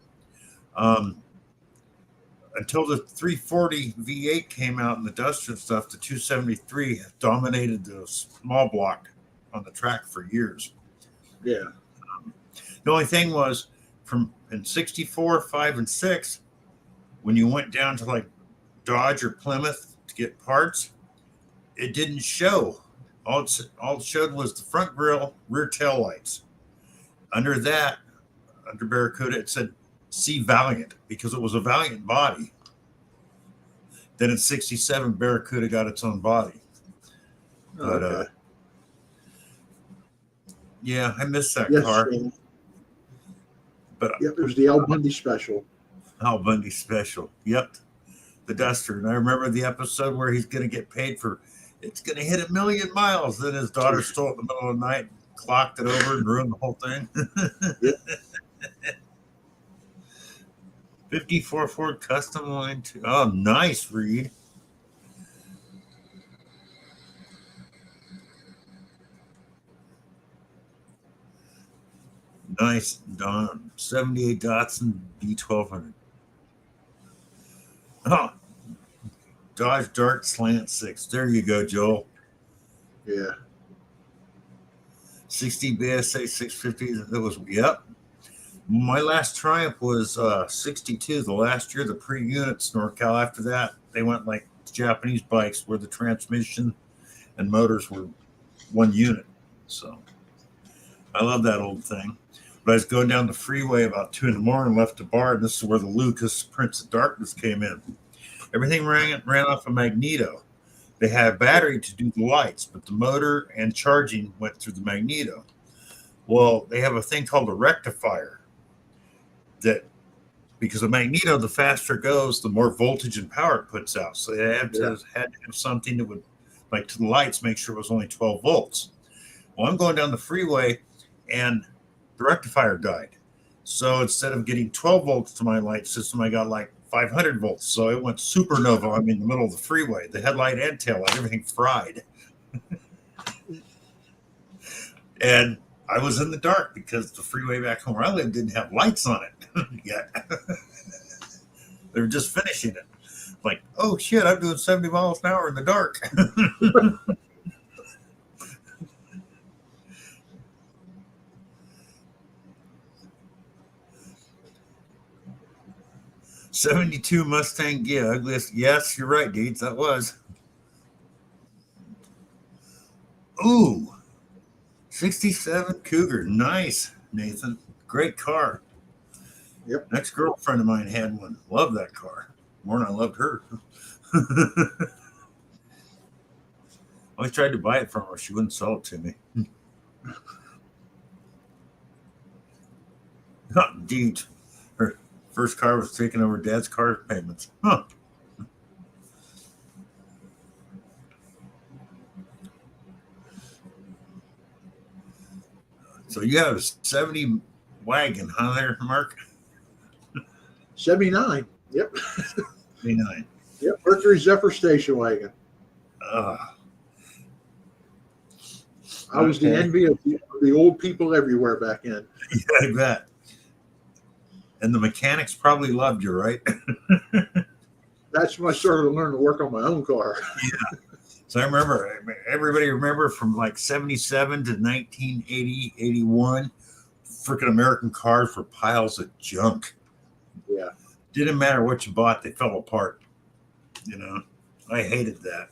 Until the 340 V8 came out in the dust and stuff, the 273 dominated the small block on the track for years. Yeah. The only thing was, in 64, 5, and 6, when you went down to like Dodge or Plymouth to get parts, it didn't show All it showed was the front grille, rear tail lights. Under that, under Barracuda, it said "See Valiant" because it was a Valiant body. Then in '67, Barracuda got its own body. But Okay. yeah, I miss that Yes. car. But Yep, it was the Al Bundy special. Al Bundy special. Yep. The Duster. And I remember the episode where he's going to get paid for it's going to hit 1,000,000 miles. Then his daughter stole it in the middle of the night, clocked it over, and ruined the whole thing. Yep. 54 Ford Custom Line 2. Oh, nice, Reed. Nice, Don. 78 Datsun B1200. Oh, Dodge Dart Slant 6. There you go, Joel. Yeah. 60 BSA 650. That was, yep. My last Triumph was 62, the last year, the pre-units NorCal. After that, they went like Japanese bikes where the transmission and motors were one unit. So I love that old thing. But I was going down the freeway about 2 in the morning, left a bar, and this is where the Lucas Prince of Darkness came in. Everything ran off a magneto. They had a battery to do the lights, but the motor and charging went through the magneto. Well, they have a thing called a rectifier that, because a magneto, the faster it goes, the more voltage and power it puts out. So they had to have something that would, like to the lights, make sure it was only 12 volts. Well, I'm going down the freeway, and the rectifier died. So instead of getting 12 volts to my light system, I got like 500 volts. So it went supernova. I'm in the middle of the freeway. The headlight and tail light, everything fried. And I was in the dark because the freeway back home where I lived didn't have lights on it yet. They were just finishing it. Like, oh shit, I'm doing 70 miles an hour in the dark. 72 Mustang Gia, ugliest. Yes, you're right, Deeds. That was. Ooh, 67 Cougar. Nice, Nathan. Great car. Yep. Next girlfriend of mine had one. Loved that car. More than I loved her. I tried to buy it from her. She wouldn't sell it to me. Indeed. Her first car was taking over Dad's car payments. Huh. So you have a 70 wagon, huh, there, Mark? 79. Yep. 79. Yep. Mercury Zephyr station wagon. I was the envy of the old people everywhere back then. Yeah, I bet. And the mechanics probably loved you, right? That's when I started to learn to work on my own car. Yeah. So I remember, everybody remember from like 77 to 1980, 81, freaking American cars were piles of junk. Yeah. Didn't matter what you bought, they fell apart. You know, I hated that.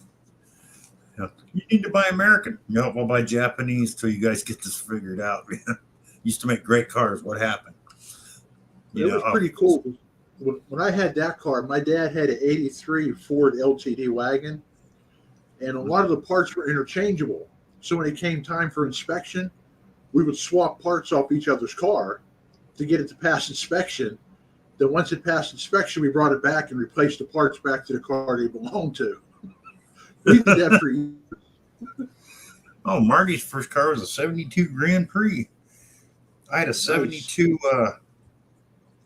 You need to buy American. No, we'll buy Japanese till you guys get this figured out. Used to make great cars. What happened? It was pretty cool. When I had that car, my dad had an 83 Ford LTD wagon, and a lot of the parts were interchangeable. So when it came time for inspection, we would swap parts off each other's car to get it to pass inspection. Then once it passed inspection, we brought it back and replaced the parts back to the car they belonged to. We did that for years. Oh, Marty's first car was a 72 Grand Prix. I had a 72,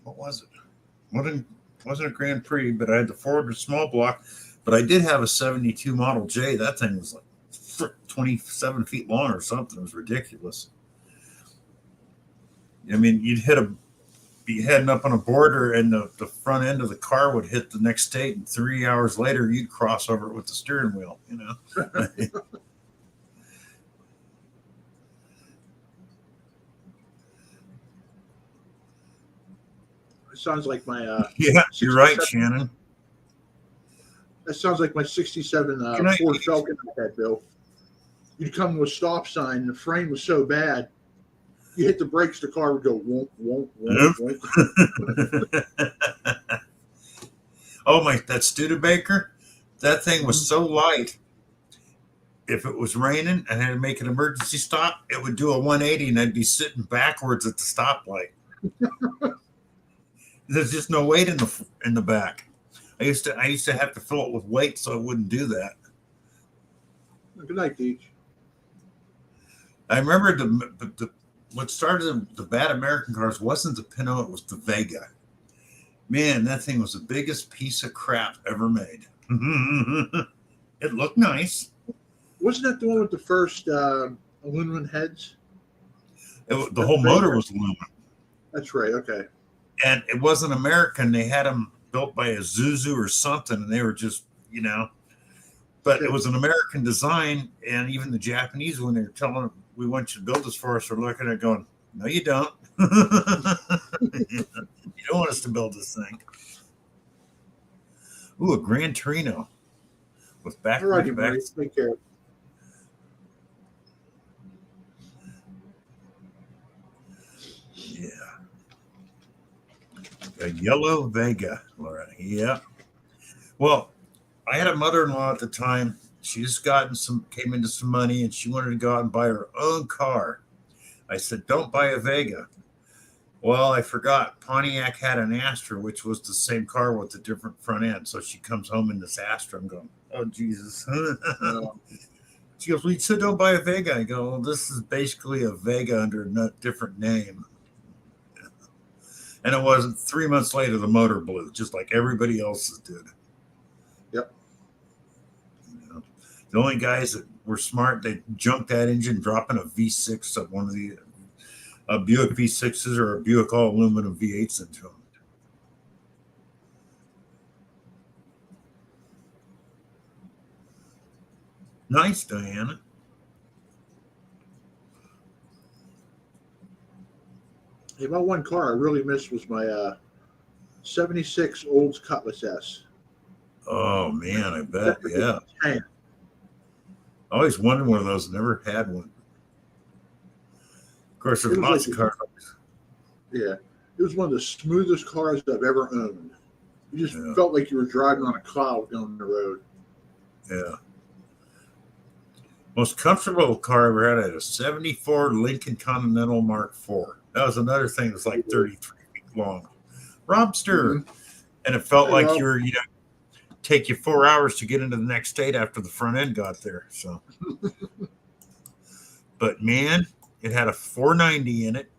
what was it? Wasn't a Grand Prix, but I had the Ford small block. But I did have a 72 Model J. That thing was like 27 feet long or something. It was ridiculous. I mean, be heading up on a border, and the front end of the car would hit the next state, and 3 hours later, you'd cross over it with the steering wheel, you know? It sounds like my yeah, you're right, Shannon. That sounds like my 67 Ford Falcon I had, Bill. you'd come to a stop sign and the frame was so bad, you hit the brakes, the car would go wonk, wonk, wonk, wonk. Oh my, that Studebaker, that thing was so light. If it was raining and I had to make an emergency stop, it would do a 180 and I'd be sitting backwards at the stoplight. There's just no weight in the back. I used to have to fill it with weight so I wouldn't do that. Good night, Deej. I remember the what started the bad American cars wasn't the Pinto, it was the Vega. Man, that thing was the biggest piece of crap ever made. It looked nice. Wasn't that the one with the first aluminum heads? The whole motor was aluminum. That's right. Okay. And it wasn't American. They had them built by a Zuzu or something, and they were just, but it was an American design. And even the Japanese, when they were telling them, we want you to build this for us, are looking at it going, no, you don't. You don't want us to build this thing. Ooh, a Gran Torino with back. All righty, Mike. Take care. Yeah. A yellow Vega, Laura. Yeah. Well, I had a mother-in-law at the time. She just came into some money, and she wanted to go out and buy her own car. I said, don't buy a Vega. Well, I forgot. Pontiac had an Astra, which was the same car with a different front end. So she comes home in this Astra. I'm going, oh, Jesus. She goes, well, you said don't buy a Vega. I go, well, this is basically a Vega under a different name. And it wasn't 3 months later, the motor blew, just like everybody else's did. Yep. The only guys that were smart, they junked that engine, dropping a V6 of one of the Buick V6s or a Buick all aluminum V8s into them. Nice, Diana. Hey, my one car I really missed was my 76 Olds Cutlass S. Oh, man, I bet. Yeah. I always wanted one of those, never had one. Of course, there's lots of cars. Yeah. It was one of the smoothest cars I've ever owned. You just felt like you were driving on a cloud down the road. Yeah. Most comfortable car I ever had a 74 Lincoln Continental Mark IV. That was another thing that was like 33 feet long. Robster. Mm-hmm. And it felt like you were, take you 4 hours to get into the next state after the front end got there. So, but man, it had a 490 in it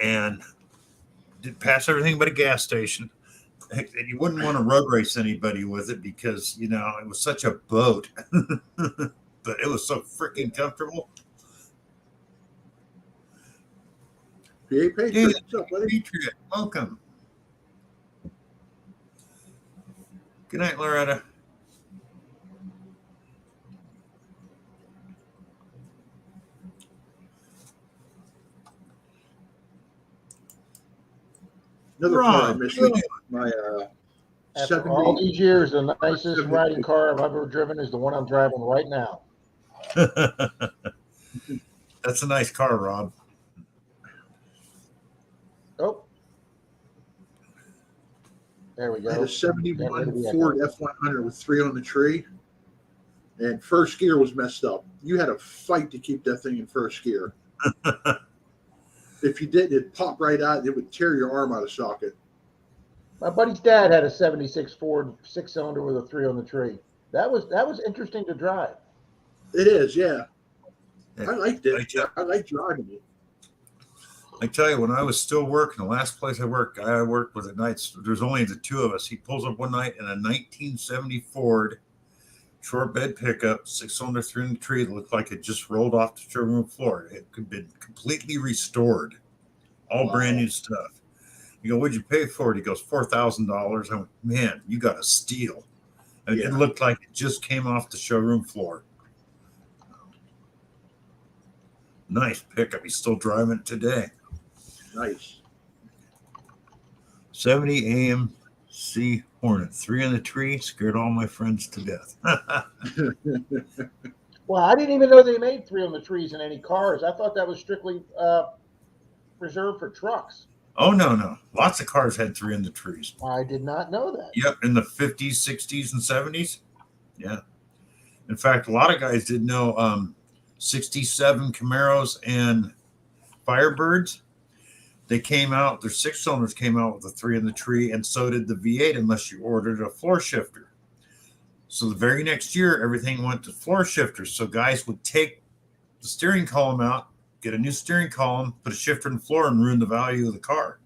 and did pass everything but a gas station. And you wouldn't want to road race anybody with it because, it was such a boat. But it was so freaking comfortable. Hey, Patriot, what's up, buddy? Patriot, welcome. Good night, Loretta. Another car I missed. My after 70, all these years, the nicest riding car I've ever driven is the one I'm driving right now. That's a nice car, Rob. Oh. There we go. I had a 71 Ford F100 with 3 on the tree, and first gear was messed up. You had to fight to keep that thing in first gear. If you didn't, it'd pop right out and it would tear your arm out of socket. My buddy's dad had a 76 Ford 6-cylinder with a 3 on the tree. That was interesting to drive. It is, yeah. I liked it. I like driving it. I tell you, when I was still working, the last place I worked with at nights, there's only the two of us. He pulls up one night in a 1970 Ford short bed pickup, 6-cylinder, 3 in the tree. It looked like it just rolled off the showroom floor. It could be completely restored, all brand new stuff. You go, what'd you pay for it? He goes, $4,000. I went, man, you got a steal. And it looked like it just came off the showroom floor. Nice pickup. He's still driving it today. Nice. 70 AMC Hornet, 3 in the tree, scared all my friends to death. Well, I didn't even know they made 3 on the trees in any cars. I thought that was strictly reserved for trucks. Oh no. Lots of cars had 3 in the trees. I did not know that. Yep, in the 50s, 60s, and 70s. Yeah. In fact, a lot of guys didn't know 67 Camaros and Firebirds. They came out, their 6-cylinders came out with a 3 in the tree, and so did the V8, unless you ordered a floor shifter. So the very next year, everything went to floor shifters. So guys would take the steering column out, get a new steering column, put a shifter in the floor, and ruin the value of the car.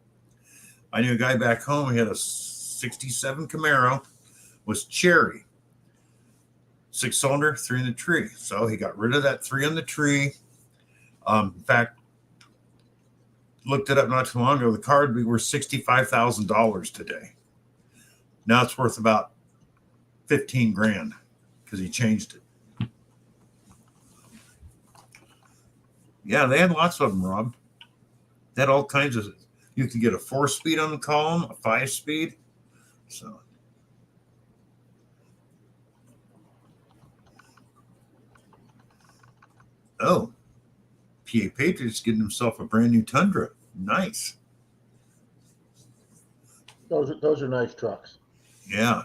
I knew a guy back home, he had a 67 Camaro, was cherry. 6-cylinder, 3 in the tree. So he got rid of that 3 on the tree. In fact, looked it up not too long ago. The car would be worth $65,000 today. Now it's worth about 15 grand because he changed it. Yeah, they had lots of them, Rob. They had all kinds of. You could get a 4-speed on the column, a 5-speed. So. Oh, PA Patriots getting himself a brand new Tundra. Nice. Those are nice trucks. Yeah.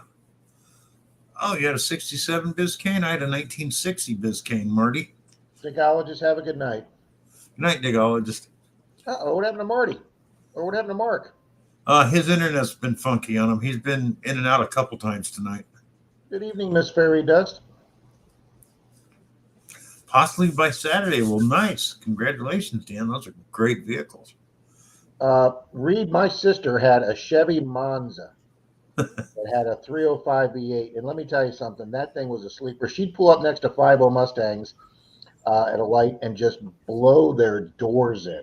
Oh, you had a 67 Biscayne? I had a 1960 Biscayne, Marty. Digologist, have a good night. Good night, Digologist. Uh-oh, what happened to Marty? Or what happened to Mark? His internet's been funky on him. He's been in and out a couple times tonight. Good evening, Miss Fairy Dust. Possibly by Saturday. Well, nice. Congratulations, Dan. Those are great vehicles. Reed, my sister had a Chevy Monza that had a 305 V8. And let me tell you something, that thing was a sleeper. She'd pull up next to 50 Mustangs at a light and just blow their doors in.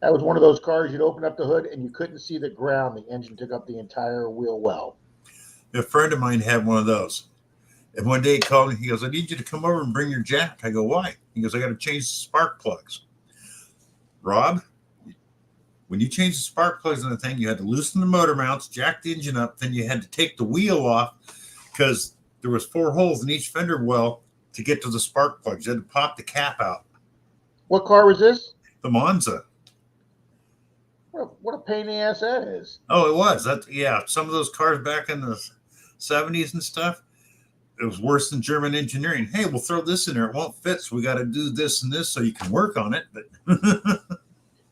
That was one of those cars you'd open up the hood and you couldn't see the ground. The engine took up the entire wheel well. A friend of mine had one of those. And one day he called me. He goes, I need you to come over and bring your jack. I go, why? He goes, I got to change the spark plugs. Rob, when you change the spark plugs on the thing, you had to loosen the motor mounts, jack the engine up. Then you had to take the wheel off because there was 4 holes in each fender well to get to the spark plugs. You had to pop the cap out. What car was this? The Monza. What a pain in the ass that is. Oh, it was. Yeah, some of those cars back in the 70s and stuff, it was worse than German engineering. Hey, we'll throw this in there. It won't fit, so we got to do this and this so you can work on it. But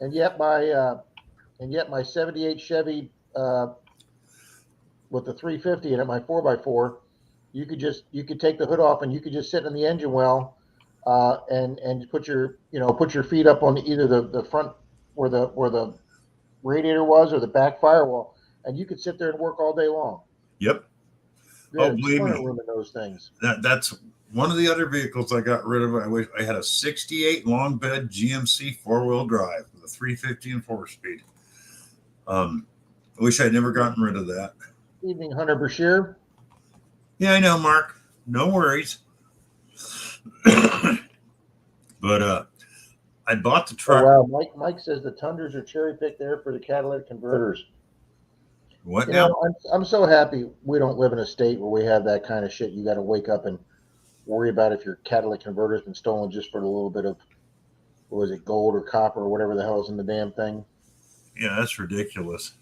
and yet my 78 Chevy with the 350 in it, my 4x4, you could take the hood off and you could just sit in the engine well and put your feet up on either the front where the radiator was or the back firewall, and you could sit there and work all day long. Yep. Oh, believe me, room in those things. That's one of the other vehicles I got rid of. I wish I had a 68 long bed GMC 4-wheel drive with a 350 and 4-speed. I wish I'd never gotten rid of that. Evening, Hunter Bashir. Yeah, I know, Mark. No worries. But I bought the truck. Oh, wow, Mike says the Tundras are cherry picked there for the catalytic converters. What now? I'm so happy we don't live in a state where we have that kind of shit. You got to wake up and worry about if your catalytic converter's been stolen just for a little bit of, what was it, gold or copper or whatever the hell's in the damn thing. Yeah, that's ridiculous.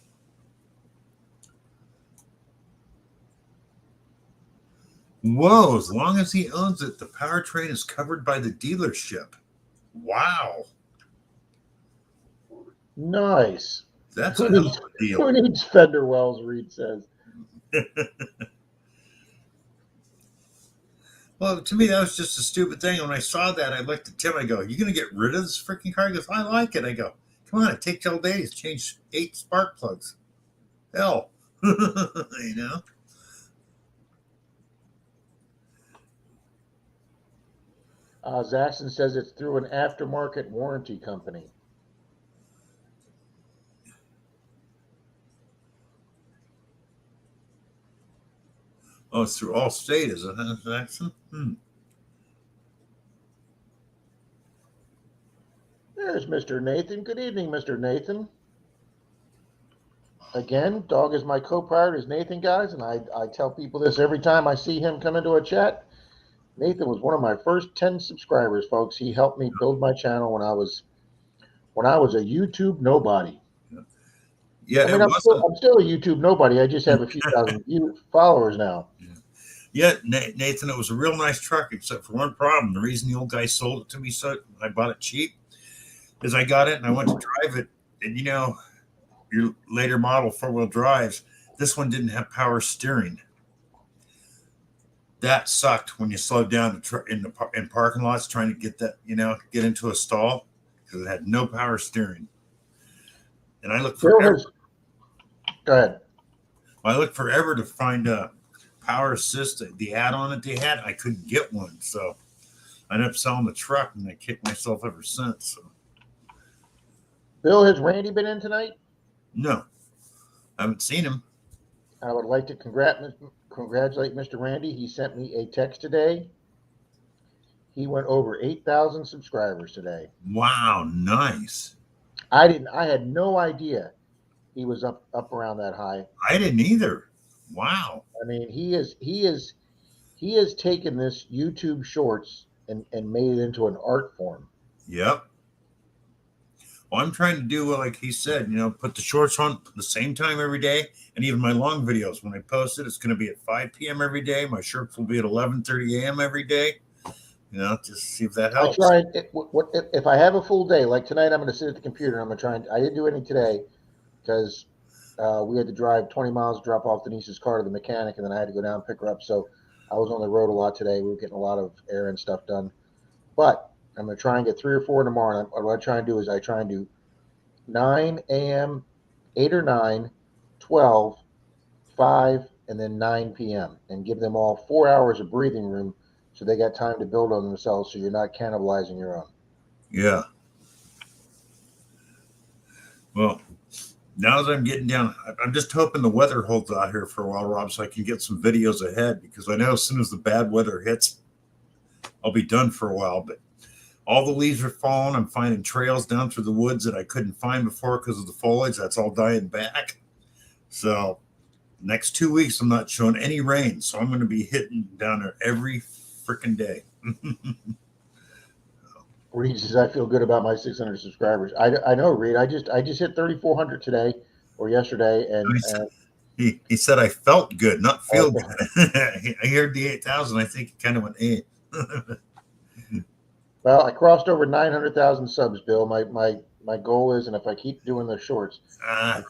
Whoa, as long as he owns it, the powertrain is covered by the dealership. Wow. Nice. That's a hell of a deal. Who needs fender wells, Reed says. Well, to me, that was just a stupid thing. When I saw that, I looked at Tim. I go, you going to get rid of this freaking car? He goes, I like it. I go, come on, it takes all day to change 8 spark plugs. Hell. You know? Zaxxon says it's through an aftermarket warranty company. Oh, it's through Allstate, is it, Zaxxon? There's Mr. Nathan. Good evening, Mr. Nathan. again, Dog is my co-pilot, is Nathan, guys, and I tell people this every time I see him come into a chat. Nathan was one of my first 10 subscribers, folks. He helped me build my channel when I was a YouTube nobody. Yeah, I mean, it I'm wasn't. still a YouTube nobody. I just have a few thousand followers now. Yeah, Nathan, it was a real nice truck, except for one problem. The reason the old guy sold it to me, so I bought it cheap, is I got it and I went to drive it, and your later model 4-wheel drives, this one didn't have power steering. That sucked when you slowed down in parking lots trying to get that, get into a stall, because it had no power steering. And I looked forever. Go ahead. I looked forever to find a power assist, the add-on that they had. I couldn't get one, so I ended up selling the truck, and I kicked myself ever since. So. Bill, has Randy been in tonight? No, I haven't seen him. I would like to congratulate Mr. Randy. He sent me a text today. He went over 8,000 subscribers today. Wow, nice. I had no idea he was up around that high. I didn't either. Wow. I mean, he has taken this YouTube Shorts and made it into an art form. Yep. Well, I'm trying to do like he said, put the shorts on the same time every day, and even my long videos. When I post it, it's going to be at 5 p.m. every day. My shirts will be at 11:30 a.m. every day. Just see if that helps. I tried. If I have a full day, like tonight, I'm going to sit at the computer. I'm going to try. I didn't do any today because we had to drive 20 miles to drop off Denise's car to the mechanic, and then I had to go down and pick her up. So I was on the road a lot today. We were getting a lot of errand stuff done. But I'm going to try and get 3 or 4 tomorrow. And what I try and do is I try and do 9 a.m., 8 or 9, 12, 5, and then 9 p.m. and give them all 4 hours of breathing room so they got time to build on themselves so you're not cannibalizing your own. Yeah. Well, now that I'm getting down, I'm just hoping the weather holds out here for a while, Rob, so I can get some videos ahead, because I know as soon as the bad weather hits, I'll be done for a while. But all the leaves are falling. I'm finding trails down through the woods that I couldn't find before because of the foliage. That's all dying back. So next 2 weeks, I'm not showing any rain. So I'm going to be hitting down there every freaking day. Reed says, I feel good about my 600 subscribers. I know, Reed. I just hit 3,400 today or yesterday. And he said I felt good, not feel good. I heard the 8,000. I think he kind of went, eh. Well, I crossed over 900,000 subs, Bill. My goal is, and if I keep doing the shorts, I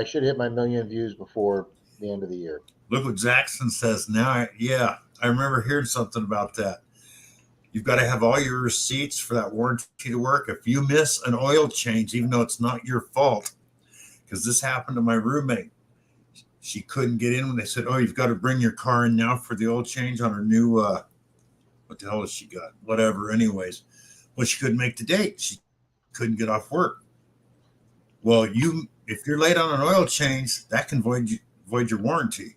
should hit my million views before the end of the year. Look what Jackson says now. Yeah, I remember hearing something about that. You've got to have all your receipts for that warranty to work. If you miss an oil change, even though it's not your fault, because this happened to my roommate. She couldn't get in when they said, oh, you've got to bring your car in now for the oil change on her new, what the hell has she got? Whatever, anyways. Well, she couldn't make the date. She couldn't get off work. Well, if you're late on an oil change, that can void your warranty.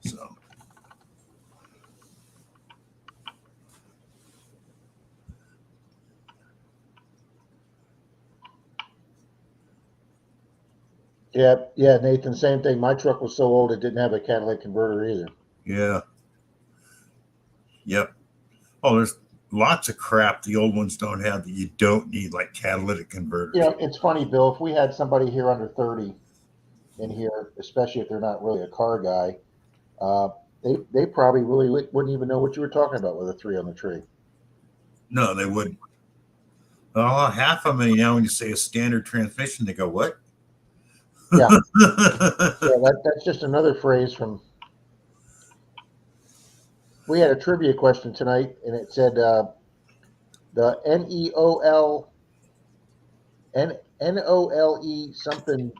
So. Yeah, Nathan, same thing. My truck was so old it didn't have a catalytic converter either. Yeah. Yep. Oh, there's lots of crap the old ones don't have that you don't need, like catalytic converters. It's funny, Bill, if we had somebody here under 30 in here, especially if they're not really a car guy, they probably really wouldn't even know what you were talking about with a 3 on the tree. No, they wouldn't. Well, half of them now when you say a standard transmission, they go, what? Yeah. That's just another phrase from. We had a trivia question tonight, and it said the NOLE something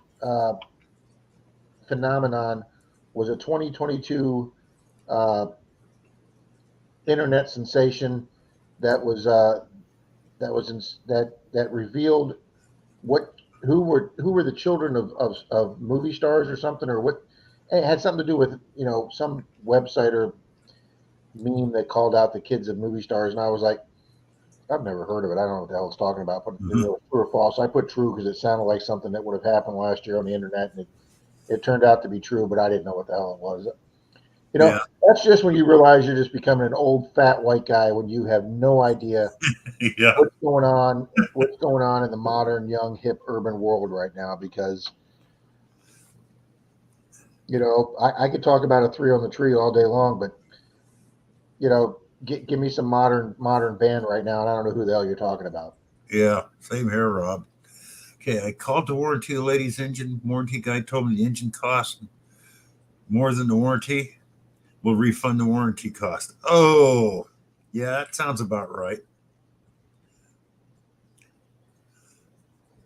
phenomenon was a 2022 internet sensation that revealed who were the children of movie stars or something, or what. It had something to do with some website or meme that called out the kids of movie stars, and I was like, I've never heard of it. I don't know what the hell it's talking about, but true or false. I put true because it sounded like something that would have happened last year on the internet, and it turned out to be true, but I didn't know what the hell it was. Yeah. That's just when you realize you're just becoming an old fat white guy when you have no idea Yeah. what's going on in the modern, young, hip, urban world right now. Because I could talk about a three on the tree all day long, but give me some modern band right now, and I don't know who the hell you're talking about. Yeah. Same here, Rob. Okay, I called to warranty the lady's engine. Warranty guy told me the engine cost more than the warranty. We'll refund the warranty cost. Oh, yeah, that sounds about right.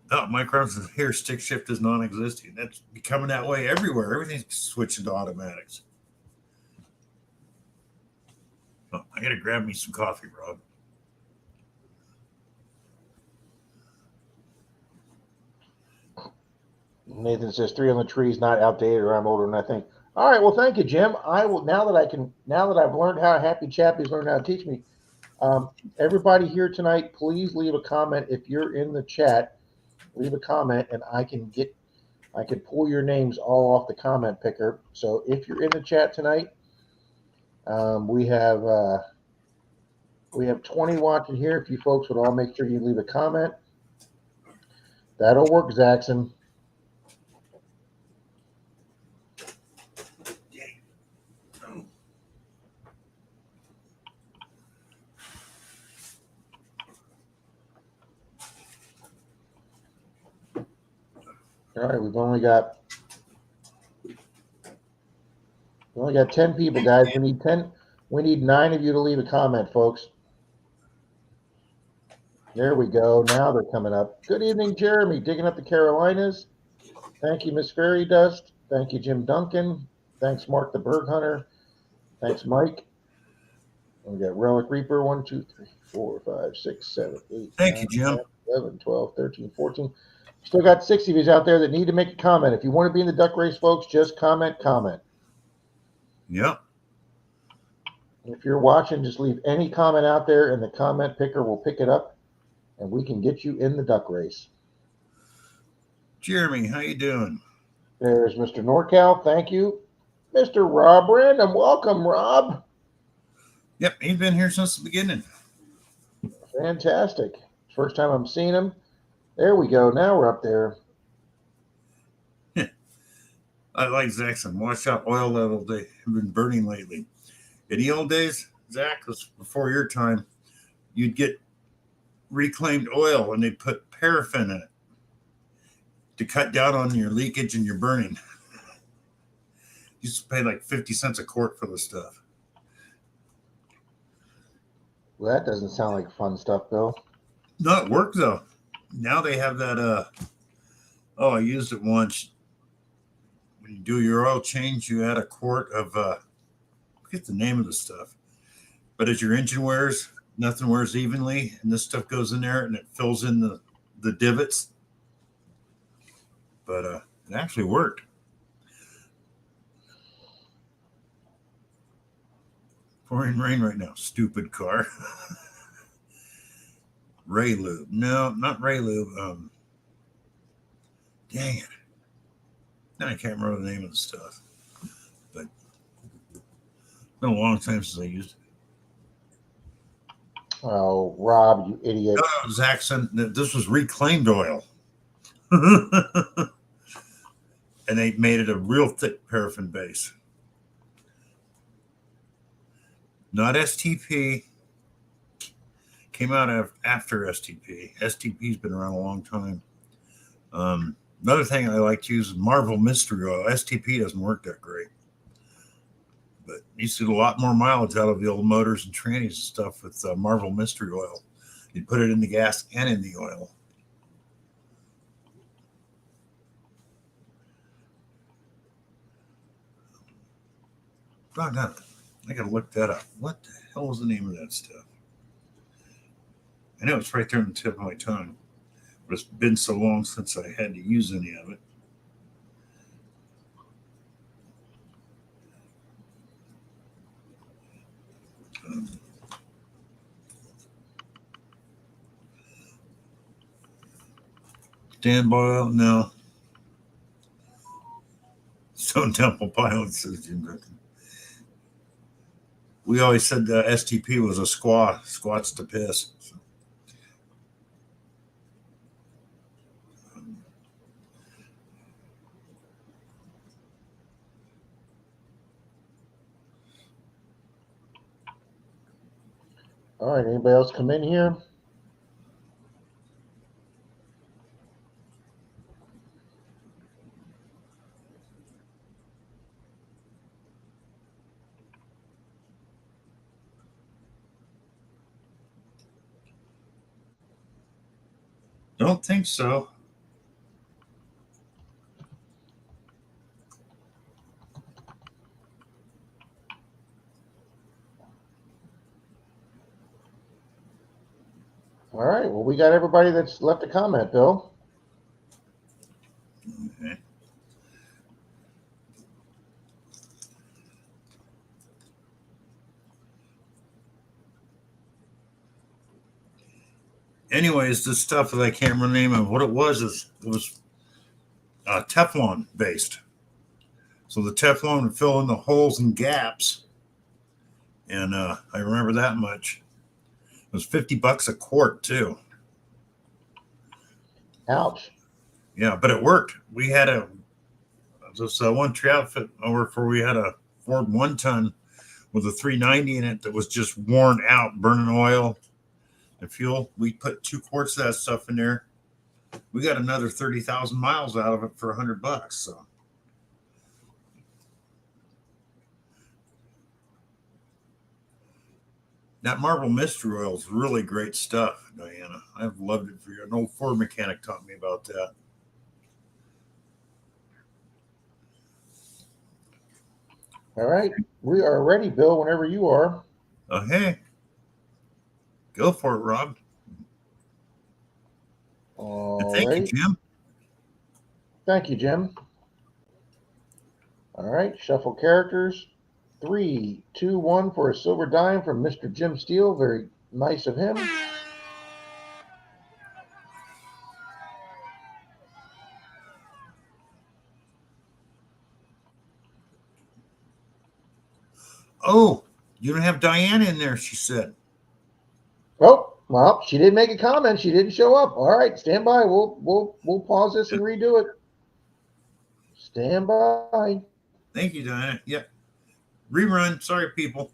Oh, Micron's here. Stick shift is non-existent. That's becoming that way everywhere. Everything's switching to automatics. Oh, I gotta grab me some coffee, Rob. Nathan says three on the tree is not outdated, or I'm older than I think. All right, well, thank you, Jim. I will now that I've learned how Happy Chappie's learned how to teach me. Everybody here tonight, please leave a comment. If you're in the chat, leave a comment, and I can pull your names all off the comment picker. So if you're in the chat tonight, we have 20 watching here. If you folks would all make sure you leave a comment, that'll work, Zaxxon. All right, we've only got 10 people, guys. We need 10. We need 9 of you to leave a comment, folks. There we go. Now they're coming up. Good evening, Jeremy. Digging up the Carolinas. Thank you, Miss Fairy Dust. Thank you, Jim Duncan. Thanks, Mark the Berg Hunter. Thanks, Mike. And we got Relic Reaper. 1, 2, 3, 4, 5, 6, 7, 8, Thank 9, you, Jim. 10, 11, 12, 13, 14. Still got 6 of you out there that need to make a comment. If you want to be in the duck race, folks, just comment. Yep. If you're watching, just leave any comment out there, and the comment picker will pick it up, and we can get you in the duck race. Jeremy, how you doing? There's Mr. NorCal. Thank you. Mr. Rob Random. Welcome, Rob. Yep, he's been here since the beginning. Fantastic. First time I'm seeing him. There we go. Now we're up there. I like Zaxxon. Watch out, oil level. They have been burning lately. In the old days, Zach, was before your time, you'd get reclaimed oil and they'd put paraffin in it to cut down on your leakage and your burning. You used to pay like 50 cents a quart for the stuff. Well, that doesn't sound like fun stuff, Bill. No, it worked though. Now they have that. I used it once. When you do your oil change, you add a quart of. I forget the name of the stuff, but as your engine wears, nothing wears evenly, and this stuff goes in there and it fills in the divots. But it actually worked. Pouring rain right now. Stupid car. Ray Lube. No, not Ray Lube. Dang it. Now I can't remember the name of the stuff. But it's been a long time since I used it. Oh, Rob, you idiot. No, Zaxxon, this was reclaimed oil. And they made it a real thick paraffin base. Not STP. Came out after STP. STP's been around a long time. Another thing I like to use is Marvel Mystery Oil. STP doesn't work that great. But you used to get a lot more mileage out of the old motors and trannies and stuff with Marvel Mystery Oil. You put it in the gas and in the oil. Doggone it. I got to look that up. What the hell was the name of that stuff? I know it's right there on the tip of my tongue, but it's been so long since I had to use any of it. Standby oil? No. Stone Temple Pilots, says Jim Griffin. We always said the STP was a squats to piss. So. All right, anybody else come in here? Don't think so. All right, well, we got everybody that's left a comment, Bill. Okay. Anyways, this stuff that I can't remember the name of what it was Teflon based. So the Teflon would fill in the holes and gaps. And I remember that much. It was $50 a quart too. Ouch. Yeah, but it worked. We had this one tree outfit over for we had a Ford 1-ton with a 390 in it that was just worn out, burning oil and fuel. We put 2 quarts of that stuff in there. We got another 30,000 miles out of it for $100. So. That Marble Mystery Oil is really great stuff, Diana. I've loved it for you. An old Ford mechanic taught me about that. All right, we are ready, Bill, whenever you are. Hey, go for it, Rob. Thank you, Jim. Thank you, Jim. All right, shuffle characters. 3, 2, 1 for a silver dime from Mr. Jim Steele. Very nice of him. Oh, you don't have Diana in there, she said. Oh, well, she did make a comment. She didn't show up. All right, stand by. We'll pause this and redo it. Stand by. Thank you, Diana. Yep. Rerun. Sorry, people.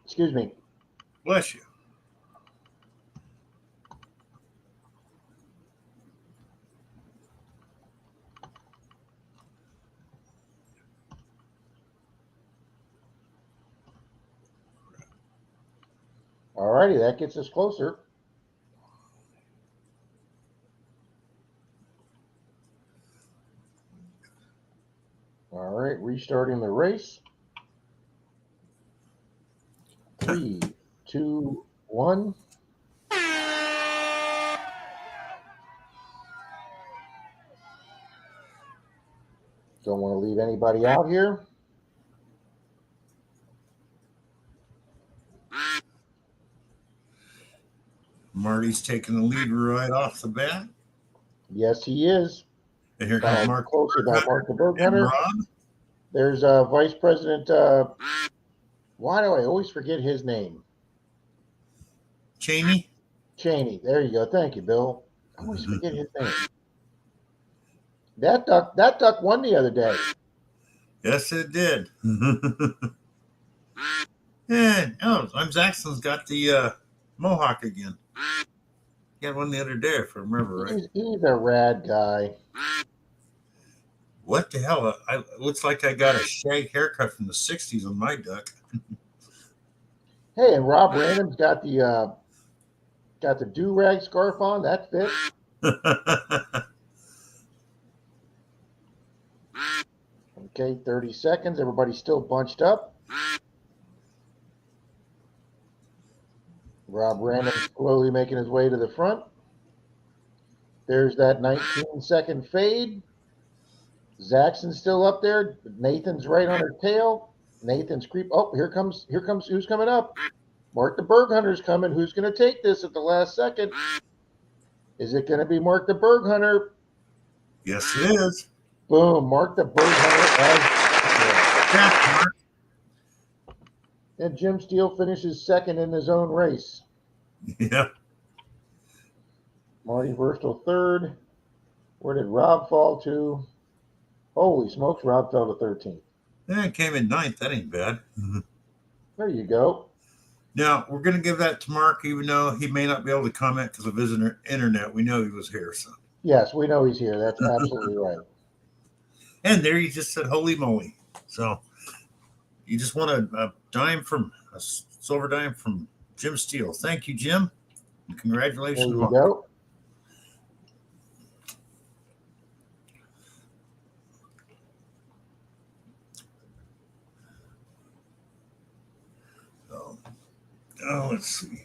Excuse me. Bless you. All righty, that gets us closer. All right, restarting the race. 3, 2, 1. Don't want to leave anybody out here. Marty's taking the lead right off the bat. Yes, he is. And here comes Mark. Closer by Mark the Bird Hunter. Rob. There's Vice President. Why do I always forget his name? Cheney. Cheney. There you go. Thank you, Bill. I always forget his name. That duck won the other day. Yes, it did. Yeah. Oh, Zaxton's got the Mohawk again. He had one the other day, if I remember right. He's a rad guy. What the hell? It looks like I got a shag haircut from the 60s on my duck. Hey, and Rob Random's got the do-rag scarf on. That fits. Okay, 30 seconds. Everybody's still bunched up. Rob Random slowly making his way to the front. There's that 19-second fade. Zaxton's still up there. Nathan's right on her tail. Nathan's creep. Oh, here comes who's coming up? Mark the Berg Hunter's coming. Who's going to take this at the last second? Is it going to be Mark the Berg Hunter? Yes, it is. Boom. Mark the Berg Hunter Yeah, Mark. and Jim Steele finishes second in his own race. Yeah. Marty Verstel third. Where did Rob fall to? Holy smokes, Rob fell to 13th. Yeah, it came in ninth. That ain't bad. There you go. Now, we're going to give that to Mark, even though he may not be able to comment because of his internet. We know he was here. So. Yes, we know he's here. That's absolutely right. And there you just said, holy moly. So you just won a silver dime from Jim Steele. Thank you, Jim. And congratulations. There you go. Oh, let's see.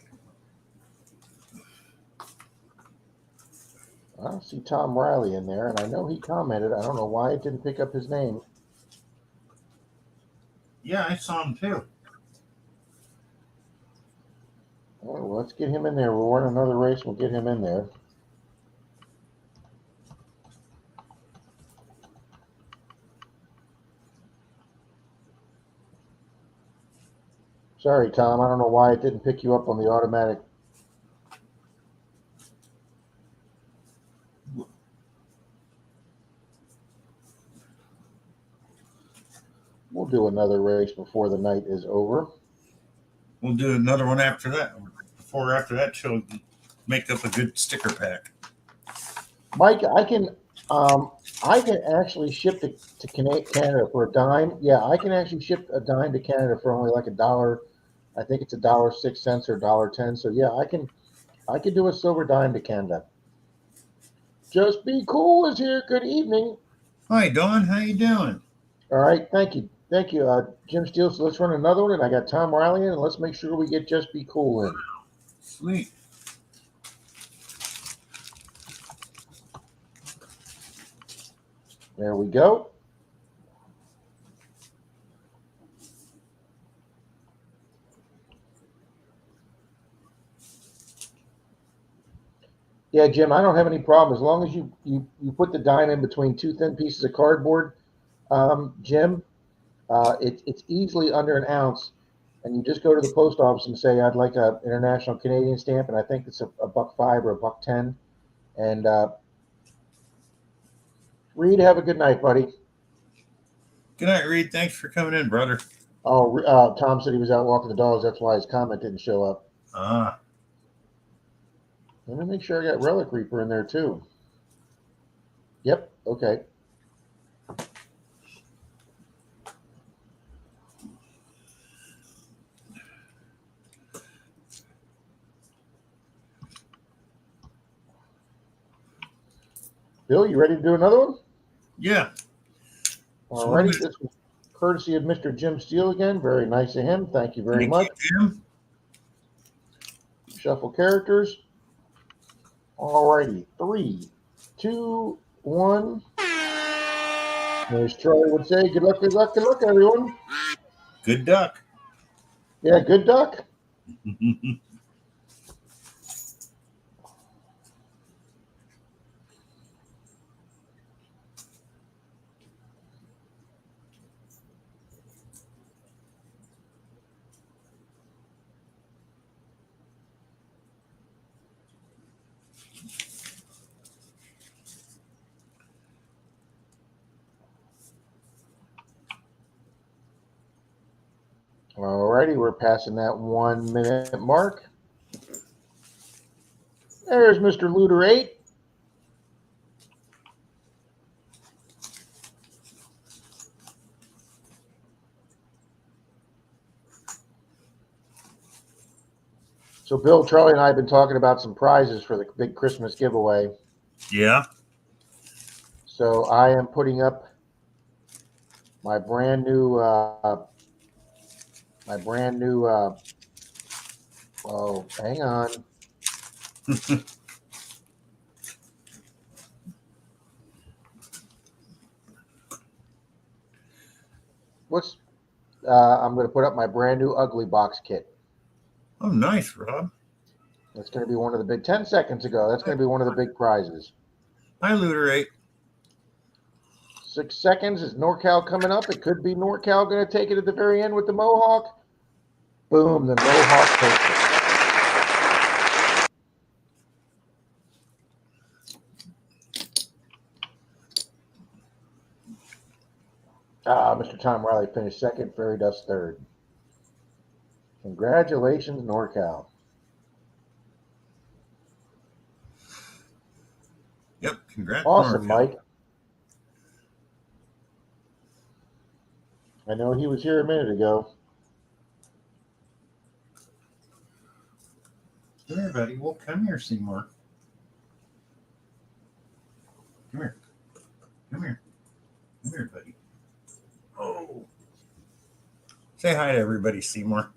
I see Tom Riley in there, and I know he commented. I don't know why it didn't pick up his name. Yeah, I saw him too. All right, well, let's get him in there. We'll run another race. We'll get him in there. Sorry, Tom. I don't know why it didn't pick you up on the automatic. We'll do another race before the night is over. We'll do another one after that. Before or after that, she'll make up a good sticker pack. Mike, I can actually ship to Canada for a dime. Yeah, I can actually ship a dime to Canada for only like $1. I think it's $1.06 or $1.10. So yeah, I can do a silver dime to Canada. Just Be Cool is here. Good evening. Hi, Don. How you doing? All right, thank you, Jim Steele. So let's run another one, and I got Tom Riley in, and let's make sure we get Just Be Cool in. Sweet. There we go. Yeah, Jim, I don't have any problem as long as you put the dime in between two thin pieces of cardboard, Jim. It's easily under an ounce, and you just go to the post office and say, "I'd like an international Canadian stamp," and I think it's a $1.05 or a $1.10. And Reed, have a good night, buddy. Good night, Reed. Thanks for coming in, brother. Oh, Tom said he was out walking the dogs. That's why his comment didn't show up. Ah. Let me make sure I got Relic Reaper in there too. Yep. Okay. Bill, you ready to do another one? Yeah. All righty. This was courtesy of Mr. Jim Steele again. Very nice of him. Thank you very much. Jim. Shuffle characters. All righty. 3, 2, 1. As Charlie would say, good luck, good luck, good luck, everyone. Good duck. Yeah, good duck. All righty, we're passing that 1 minute mark. There's Mr. Looter 8. So Bill, Charlie, and I have been talking about some prizes for the big Christmas giveaway. Yeah. So I am putting up my brand new, oh, hang on. I'm going to put up my brand new Ugly Box kit. Oh, nice, Rob. That's going to be one of the big 10 seconds ago. That's going to be one of the big prizes. Hi, Looter8. 6 seconds. Is NorCal coming up? It could be NorCal going to take it at the very end with the Mohawk. Boom, the Mohawk takes it. Mr. Tom Riley finished second, Fairy Dust third. Congratulations, NorCal. Yep, congrats. Awesome, NorCal. Mike. I know he was here a minute ago. Come here, buddy. Well, come here, Seymour. Come here. Come here. Come here, buddy. Oh. Say hi to everybody, Seymour.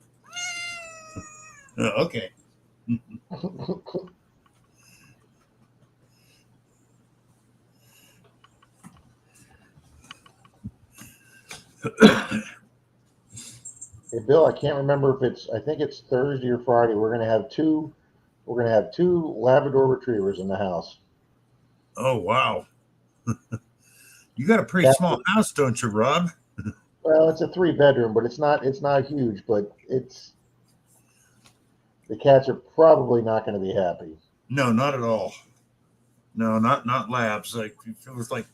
Okay. Hey, Bill, I can't remember if I think it's Thursday or Friday. We're going to have two Labrador retrievers in the house. Oh, wow. You got a pretty small house, don't you, Rob? Well, it's a 3-bedroom, but it's not huge, but the cats are probably not going to be happy. No, not at all. No, not labs. Like if it was like,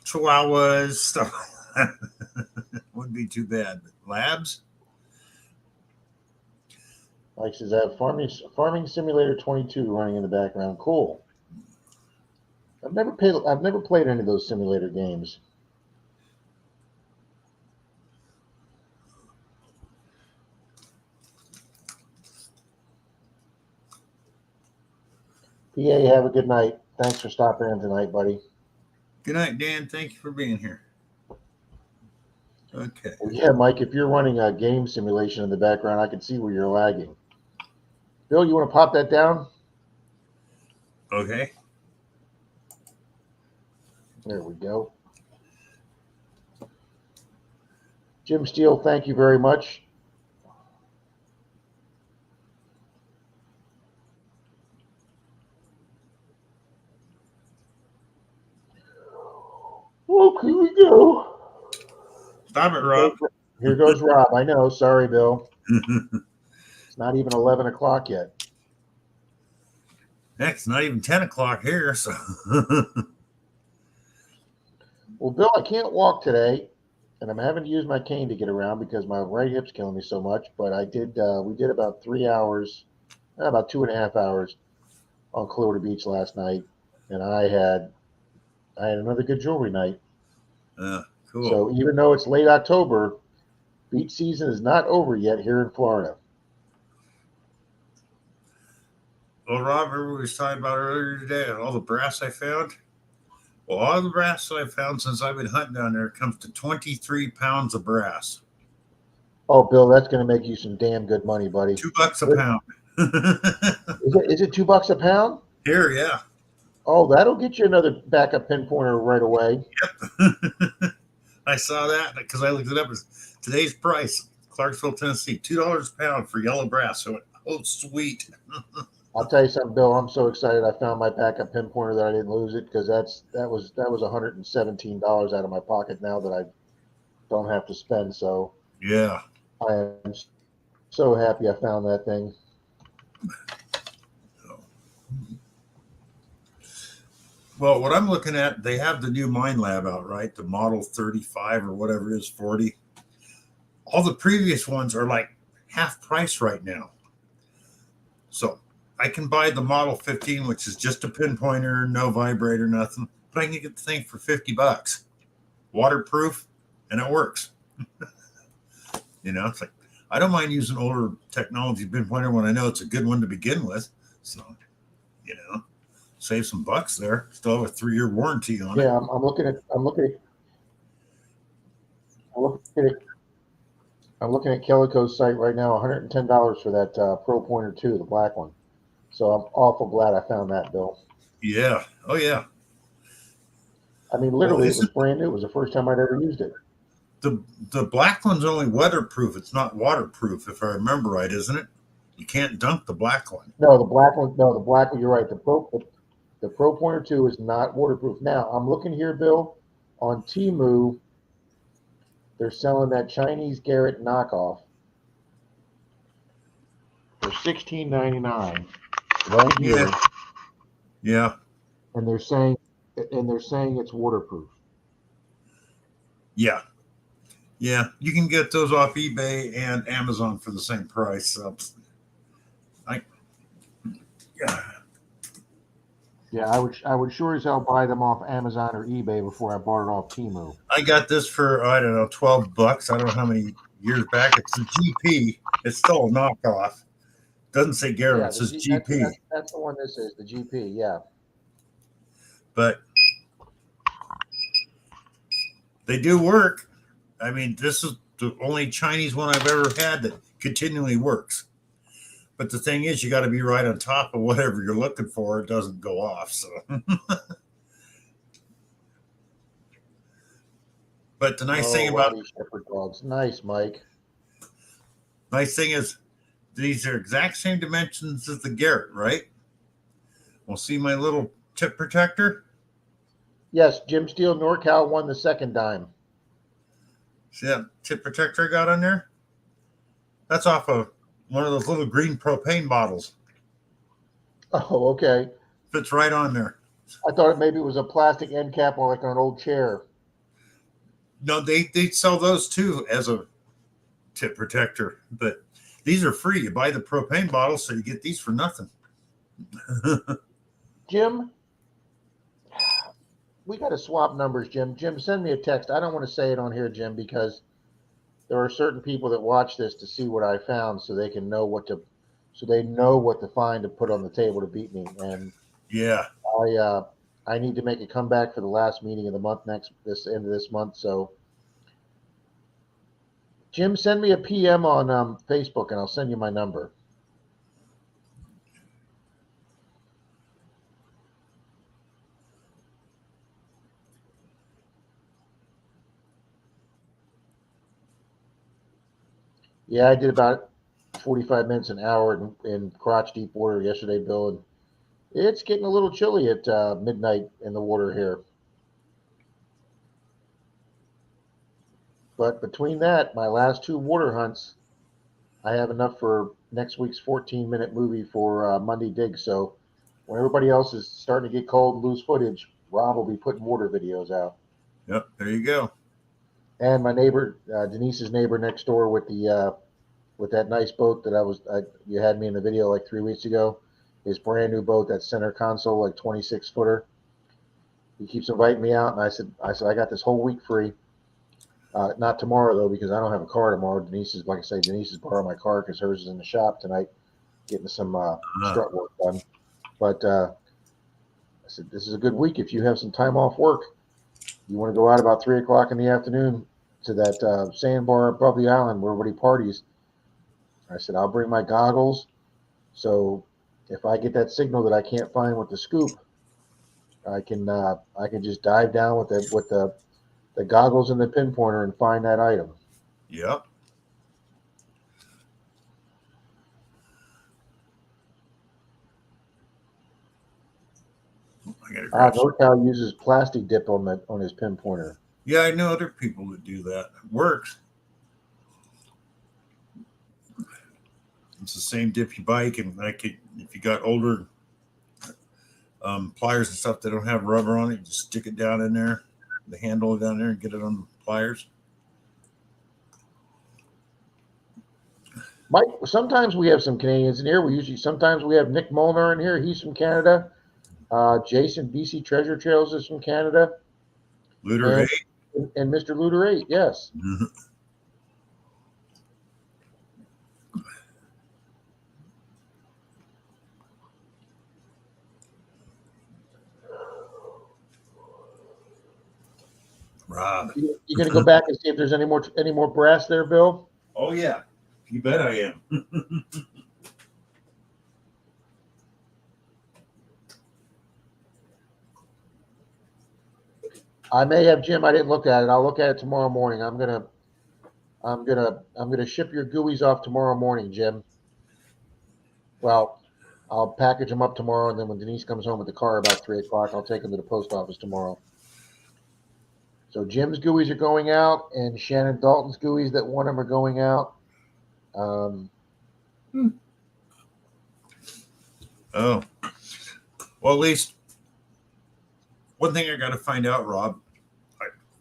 Chihuahuas stuff. Wouldn't be too bad. But labs? Mike says, I have Farming Simulator 22 running in the background. Cool. I've never played any of those simulator games. PA, have a good night. Thanks for stopping in tonight, buddy. Good night, Dan. Thank you for being here. Okay. Well, yeah, Mike, if you're running a game simulation in the background, I can see where you're lagging. Bill, you want to pop that down? Okay. There we go. Jim Steele, thank you very much. Okay, here we go. Stop it, Rob. Here goes Rob. I know. Sorry, Bill. It's not even 11 o'clock yet. Heck, it's not even 10 o'clock here. So. Well, Bill, I can't walk today, and I'm having to use my cane to get around because my right hip's killing me so much. But I did. We did about 3 hours, about 2.5 hours on Clearwater Beach last night, and I had another good jewelry night. Cool. So even though it's late October, beach season is not over yet here in Florida. Well, Rob, remember we was talking about earlier today all the brass I found? Well, all the brass that I found since I've been hunting down there comes to 23 pounds of brass. Oh, Bill, that's going to make you some damn good money, buddy. $2 a pound. Is it $2 a pound? Here, yeah. Oh, that'll get you another backup pinpointer right away. Yep. I saw that because I looked it up as today's price, Clarksville, Tennessee, $2 a pound for yellow brass. So, oh, sweet. I'll tell you something, Bill. I'm so excited I found my backup pinpointer that I didn't lose it because that was $117 out of my pocket now that I don't have to spend. So Yeah. I am so happy I found that thing. Well, what I'm looking at, they have the new Mind Lab out, right? The Model 35 or whatever it is, 40. All the previous ones are like half price right now. So I can buy the Model 15, which is just a pinpointer, no vibrator, nothing. But I can get the thing for $50. Waterproof, and it works. It's like, I don't mind using older technology pinpointer when I know it's a good one to begin with. So, save some bucks there. Still have a 3-year warranty on it. Yeah, I'm looking at Calico's site right now. $110 for that Pro Pointer 2, the black one. So I'm awful glad I found that, Bill. Yeah. Oh yeah. I mean, literally, it was brand new. It was the first time I'd ever used it. the black one's only weatherproof. It's not waterproof, if I remember right, isn't it? You can't dunk the black one. No, the black one. No, the black one. You're right. The Pro Pointer 2 is not waterproof. Now I'm looking here, Bill, on Temu. They're selling that Chinese Garrett knockoff for $16.99 right here, Yeah. and they're saying it's waterproof. Yeah. Yeah. You can get those off eBay and Amazon for the same price. So Yeah, I would sure as hell buy them off Amazon or eBay before I bought it off Temu. I got this for, I don't know, $12. I don't know how many years back. It's a GP. It's still a knockoff. Doesn't say Garrett. Yeah, it says That's, GP. that's the one this is, the GP, yeah. But they do work. I mean, this is the only Chinese one I've ever had that continually works. But the thing is, you got to be right on top of whatever you're looking for. It doesn't go off. So, but the nice thing about Shepherd dogs, nice, Mike. nice thing is, these are exact same dimensions as the Garrett, right? Well, see my little tip protector. Yes, Jim Steele NorCal won the second dime. See that tip protector I got on there? That's off of one of those little green propane bottles. Oh, okay. Fits right on there. I thought maybe it was a plastic end cap or like on an old chair. No, they sell those too as a tip protector, but these are free. You buy the propane bottle, so you get these for nothing. Jim, we got to swap numbers, Jim. Jim, send me a text. I don't want to say it on here, Jim, because there are certain people that watch this to see what I found, so they can know what to find to put on the table to beat me. And Yeah, I need to make a comeback for the last meeting of the month this end of this month. So, Jim, send me a PM on Facebook, and I'll send you my number. Yeah, I did about 45 minutes, an hour in crotch deep water yesterday, Bill, and it's getting a little chilly at midnight in the water here. But between that, my last two water hunts, I have enough for next week's 14-minute movie for Monday Dig. So when everybody else is starting to get cold and lose footage, Rob will be putting water videos out. yep. There you go. And my neighbor, Denise's neighbor next door with that nice boat that you had me in the video like 3 weeks ago, his brand new boat, that center console, like 26 footer. He keeps inviting me out, and I said I got this whole week free. Not tomorrow though, because I don't have a car tomorrow. Denise is borrowing my car because hers is in the shop tonight, getting some strut work done. But I said this is a good week if you have some time off work. You want to go out about 3 o'clock in the afternoon to that sandbar above the island where everybody parties. I said I'll bring my goggles, so if I get that signal that I can't find with the scoop, I can just dive down with the goggles and the pinpointer and find that item. Yep. NorCal uses plastic dip on his pinpointer. Yeah, I know other people that do that. It works. It's the same dip you buy. If you got older pliers and stuff that don't have rubber on it, you just stick it down in there, the handle down there, and get it on the pliers. Mike, sometimes we have some Canadians in here. Sometimes we have Nick Molnar in here. He's from Canada. Jason, BC Treasure Trails, is from Canada. Looter 8. And Mr. Looter 8, yes. Mm-hmm. Rob, You going to go back and see if there's any more brass there, Bill? oh yeah, you bet I am. I may have, Jim. I didn't look at it. I'll look at it tomorrow morning. I'm gonna ship your gooey's off tomorrow morning, Jim. Well, I'll package them up tomorrow, and then when Denise comes home with the car about 3 o'clock, I'll take them to the post office tomorrow. So Jim's gooey's are going out, and Shannon Dalton's gooey's that want them are going out. Oh, well, at least one thing I got to find out, Rob.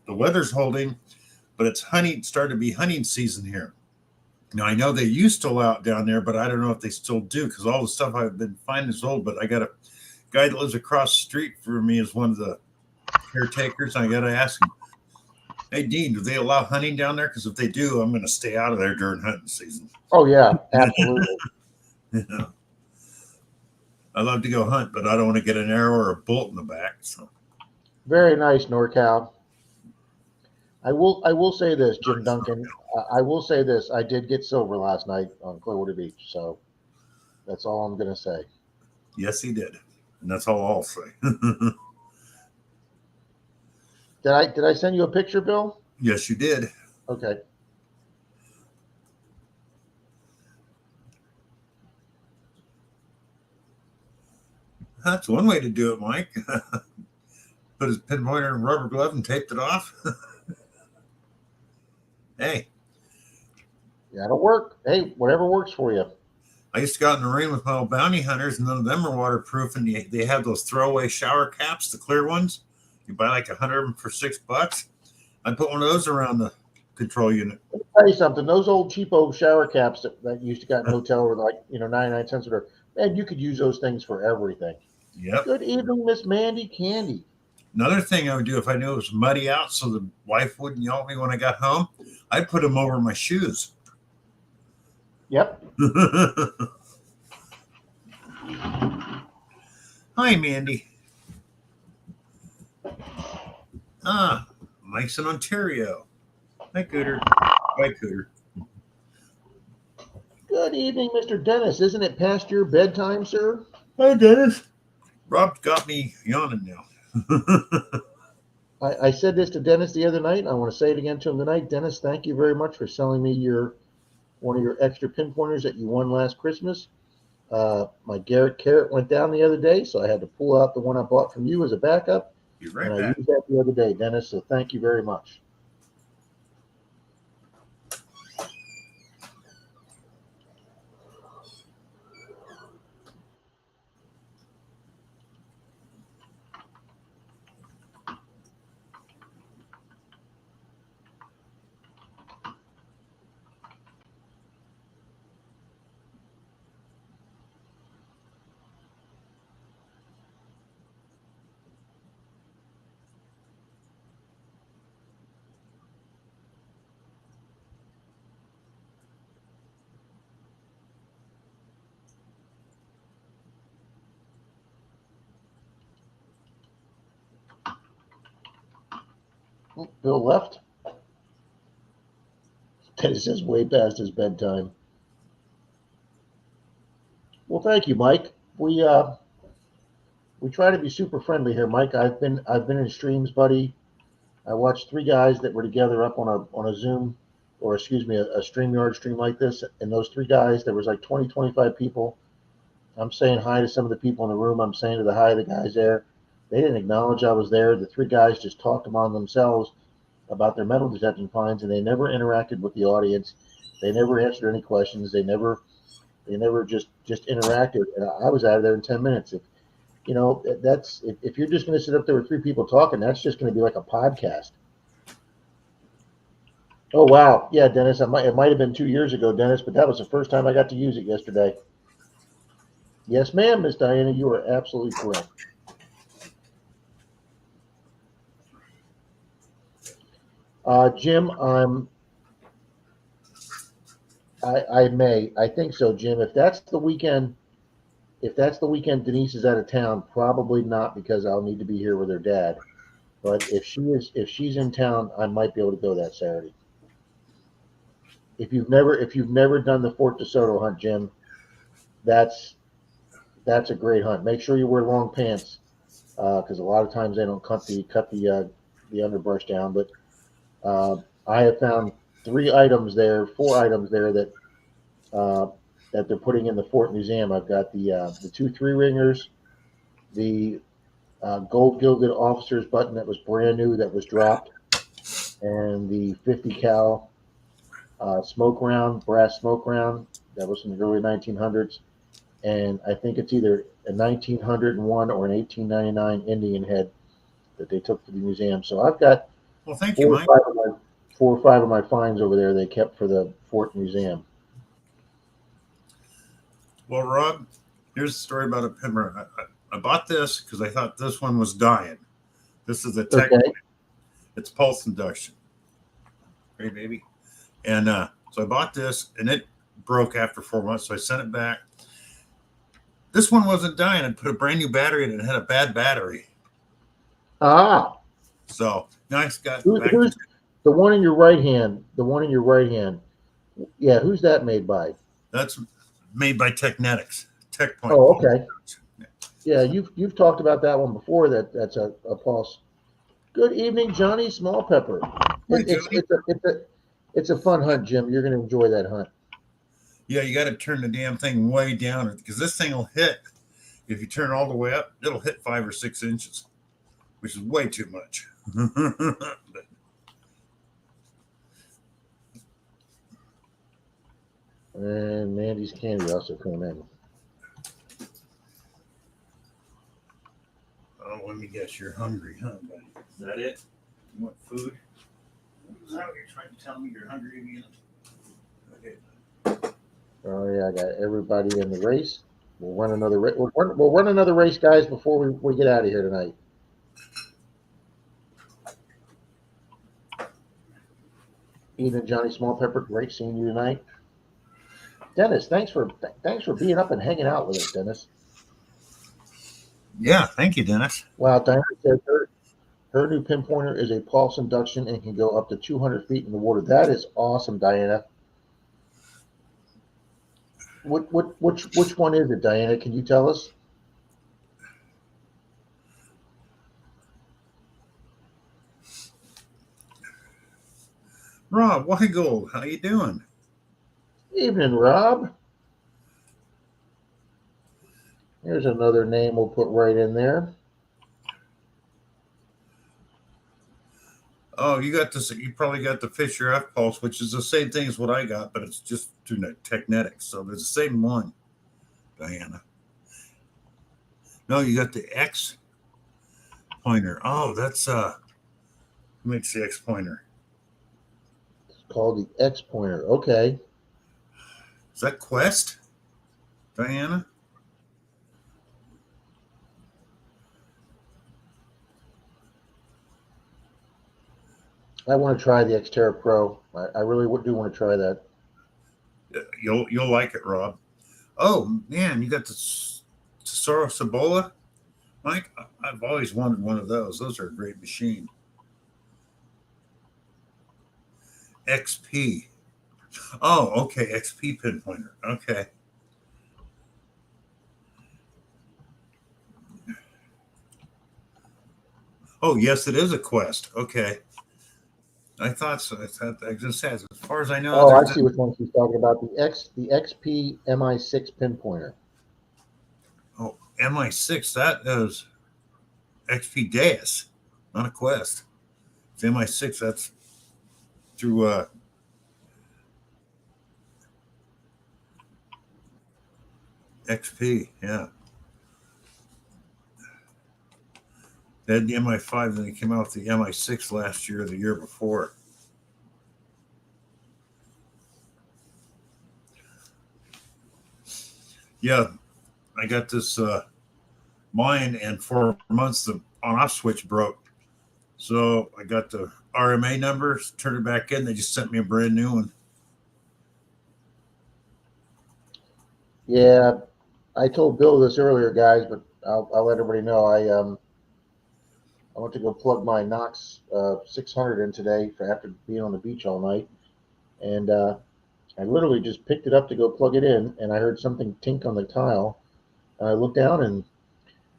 The weather's holding, but it's starting to be hunting season here. Now I know they used to allow out down there, but I don't know if they still do because all the stuff I've been finding is old. But I got a guy that lives across the street from me is one of the caretakers. And I got to ask him, hey Dean, do they allow hunting down there? Because if they do, I'm going to stay out of there during hunting season. Oh yeah, absolutely. Yeah. I love to go hunt, but I don't want to get an arrow or a bolt in the back. So Very nice, NorCal. I will say this, Jim Duncan. I will say this. I did get silver last night on Clearwater Beach, so that's all I'm gonna say. yes, he did, and that's all I'll say. Did I send you a picture, Bill? Yes, you did. Okay. That's one way to do it, Mike. Put his pinpointer in a rubber glove and taped it off. Hey, That'll work. Hey, whatever works for you. I used to go out in the rain with my old bounty hunters, and none of them are waterproof. And they have those throwaway shower caps, the clear ones. You buy like 100 of them for $6. I put one of those around the control unit. Let me tell you something. Those old cheapo shower caps that you used to get in a hotel were like 99 cents or man, you could use those things for everything. Yep. Good evening, Miss Mandy Candy. Another thing I would do if I knew it was muddy out, so the wife wouldn't yell at me when I got home, I'd put them over my shoes. Yep. Hi, Mandy. Mike's in Ontario. Hi, Cooter. Bye, Cooter. Good evening, Mr. Dennis. Isn't it past your bedtime, sir? Hi, Dennis. Rob's got me yawning now. I said this to Dennis the other night, and I want to say it again to him tonight. Dennis, thank you very much for selling me one of your extra pinpointers that you won last Christmas. My Garrett Carrot went down the other day, so I had to pull out the one I bought from you as a backup. Be right And I back. used that the other day, Dennis, so thank you very much. Oh, Bill left. Dennis is way past his bedtime. Well, thank you, Mike. We try to be super friendly here, Mike. I've been in streams, buddy. I watched 3 guys that were together up on a Zoom, or excuse me, a StreamYard stream like this. And those 3 guys, there was like 20, 25 people. I'm saying hi to some of the people in the room. I'm saying hi to the guys there. They didn't acknowledge I was there. The 3 guys just talked among themselves about their metal detecting finds, and they never interacted with the audience. They never answered any questions. They never just interacted. And I was out of there in 10 minutes. If you're just going to sit up there with 3 people talking, that's just going to be like a podcast. Oh wow, yeah, Dennis. It might have been 2 years ago, Dennis, but that was the first time I got to use it yesterday. Yes, ma'am, Miss Diana, you are absolutely correct. Jim, I think so, Jim. If that's the weekend Denise is out of town, probably not, because I'll need to be here with her dad. But if she's in town, I might be able to go that Saturday. If you've never done the Fort DeSoto hunt, Jim, that's a great hunt. Make sure you wear long pants, because a lot of times they don't cut the the underbrush down. But I have found 4 items there that they're putting in the Fort Museum. I've got the 2 3-ringers, the gold gilded officer's button that was brand new that was dropped, and the 50 cal brass smoke round that was from the early 1900s. And I think it's either a 1901 or an 1899 Indian head that they took to the museum. So I've got Well, thank you, Mike. 4 or 5 of my finds over there they kept for the Fort Museum. Well, Rob, here's a story about a pinburner. I bought this because I thought this one was dying. This is a tech. Okay. It's pulse induction. Hey, baby. And so I bought this, and it broke after 4 months, so I sent it back. This one wasn't dying. I put a brand new battery in it. It had a bad battery. Ah. So now I got Who's the one in your right hand? The one in your right hand. Yeah, who's that made by? That's made by Technetics. TechPoint. Oh, okay. Yeah, you've talked about that one before. That's a pulse. Good evening, Johnny Small Pepper. It's a fun hunt, Jim. You're going to enjoy that hunt. Yeah, you got to turn the damn thing way down because this thing will hit. If you turn it all the way up, it'll hit 5 or 6 inches, which is way too much. And Mandy's Candy also came in. Oh, let me guess, you're hungry, huh, buddy? Is that it? You want food? Is that what you're trying to tell me? You're hungry again? Okay. Oh yeah, I got everybody in the race. We'll run another race. We'll run another race, guys, before we get out of here tonight. Evening, Johnny Small Pepper. Great seeing you tonight. Dennis, thanks for being up and hanging out with us, Dennis. Yeah, thank you, Dennis. Wow, Diana says her new pinpointer is a pulse induction and can go up to 200 feet in the water. That is awesome, Diana. Which one is it, Diana? Can you tell us? Rob Weigold, how you doing? Evening, Rob. Here's another name we'll put right in there. Oh, you got this. You probably got the Fisher F Pulse, which is the same thing as what I got, but it's just through Technetics. So there's the same one, Diana. No, you got the X pointer. Oh, that's who makes the X pointer? It's called the X pointer. Okay. Is that Quest, Diana? I want to try the Xterra Pro. I really do want to try that. You'll like it, Rob. Oh man, you got the Tesoro Cibola, Mike. I've always wanted one of those. Those are a great machine. XP. Oh, okay, XP pinpointer. Okay. Oh, yes, it is a Quest. Okay. I thought so. I just said, as far as I know. Oh, I see which one she's talking about. The XP MI6 pinpointer. Oh, MI6. That is XP Deus, not a Quest. It's MI6. That's through XP. Yeah. They had the MI5, then they came out with the MI6 last year or the year before. Yeah, I got this mine, and 4 months the on-off switch broke. So I got the RMA numbers, turned it back in. They just sent me a brand new one. Yeah, I told Bill this earlier, guys, but I'll let everybody know. I went to go plug my Knox 600 in today after being on the beach all night, and I literally just picked it up to go plug it in, and I heard something tink on the tile. And I looked down, and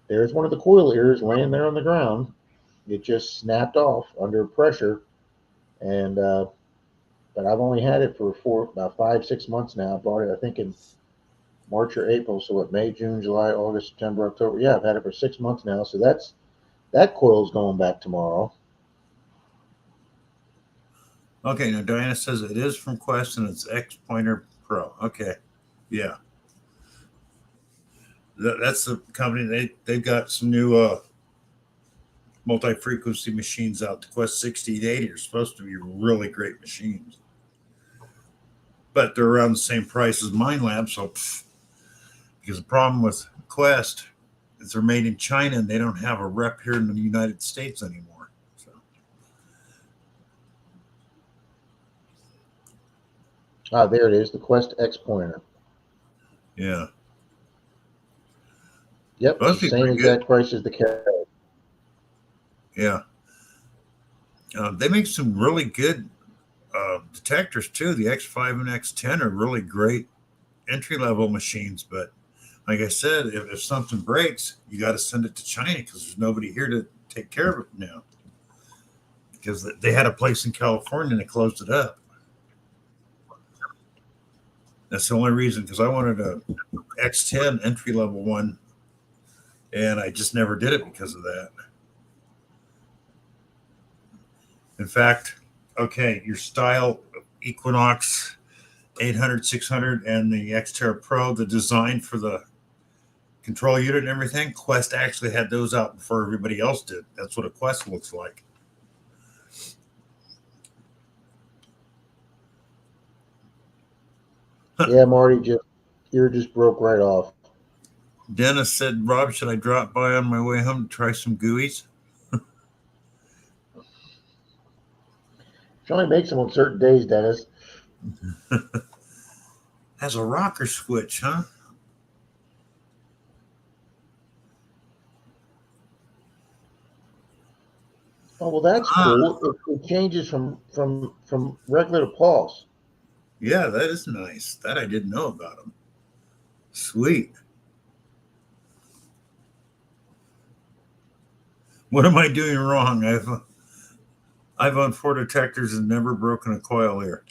there's one of the coil ears laying there on the ground. it just snapped off under pressure. And but I've only had it for about 5 6 months now. I bought it I think in March or April. So what, May, June, July, August, September, October. Yeah, I've had it for 6 months now. So that coil's going back tomorrow. Okay, now Diana says it is from Quest and it's X Pointer Pro. Okay, yeah, that's the company. They've got some new multi-frequency machines out. The Quest 60 to 80 are supposed to be really great machines, but they're around the same price as MindLab. So, because the problem with Quest is they're made in China and they don't have a rep here in the United States anymore. So, There it is, the Quest X Pointer. yeah, Yep, must the be same pretty good. exact price as the Carrot. Yeah, they make some really good detectors too. The X5 and X10 are really great entry level machines, but like I said, if something breaks, you got to send it to China because there's nobody here to take care of it now. Because they had a place in California and they closed it up. That's the only reason. Because I wanted a X10 entry level one, and I just never did it because of that. In fact, okay, your style Equinox 800, 600, and the Xterra Pro, the design for the control unit and everything, Quest actually had those out before everybody else did. That's what a Quest looks like. Yeah, Marty, you just broke right off. Dennis said, Rob, should I drop by on my way home to try some GUIs? She only makes them on certain days, Dennis. Has a rocker switch, huh? Oh well, that's cool. It changes from regular to pulse. Yeah, that is nice. That I didn't know about them. Sweet. What am I doing wrong? I've owned 4 detectors and never broken a coil here.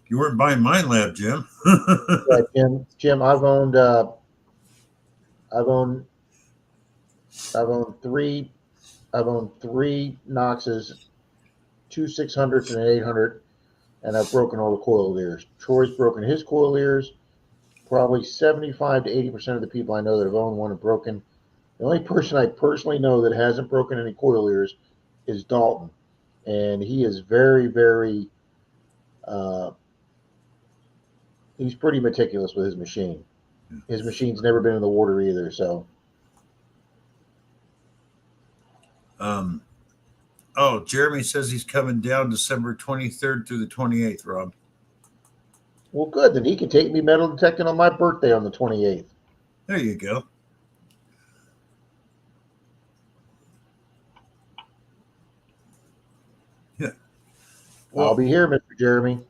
You weren't buying MindLab, Jim. Yeah, Jim, I've owned I've owned three Knoxes, 2 600s and an 800, and I've broken all the coil ears. Troy's broken his coil ears. Probably 75 to 80% of the people I know that have owned one have broken. The only person I personally know that hasn't broken any coil ears is Dalton, and he is very. Uh, he's pretty meticulous with his machine. His machine's never been in the water either, so. Oh, Jeremy says he's coming down December 23rd through the 28th, Rob. Well, good. Then he can take me metal detecting on my birthday on the 28th. There you go. Yeah. Well, I'll be here, Mr. Jeremy.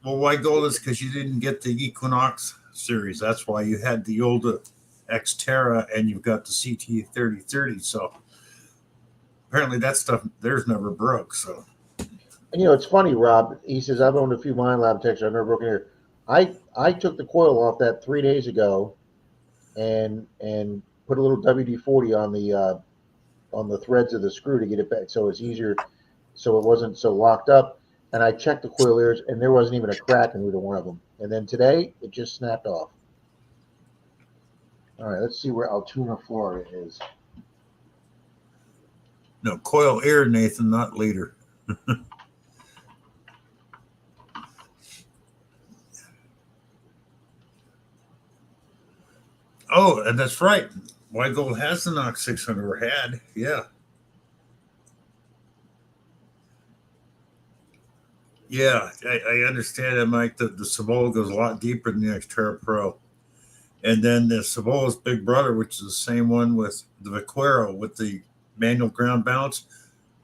Well, why gold is because you didn't get the Equinox series. That's why you had the old Xterra and you've got the CT 3030. So apparently that stuff theirs never broke. So, And it's funny, Rob. He says I've owned a few MindLab detectors. I've never broken here. I took the coil off that 3 days ago, and put a little WD-40 on the threads of the screw to get it back, so it's easier, so it wasn't so locked up. And I checked the coil ears, and there wasn't even a crack in either one of them. And then today, it just snapped off. All right, let's see where Altoona, Florida is. no, coil ear, Nathan, not leader. Oh, and that's right. White Gold has the Knox 600 or had. Yeah. Yeah, I understand that, Mike. The Cibola goes a lot deeper than the Xterra Pro. And then the Cibola's big brother, which is the same one with the Vaquero with the manual ground balance,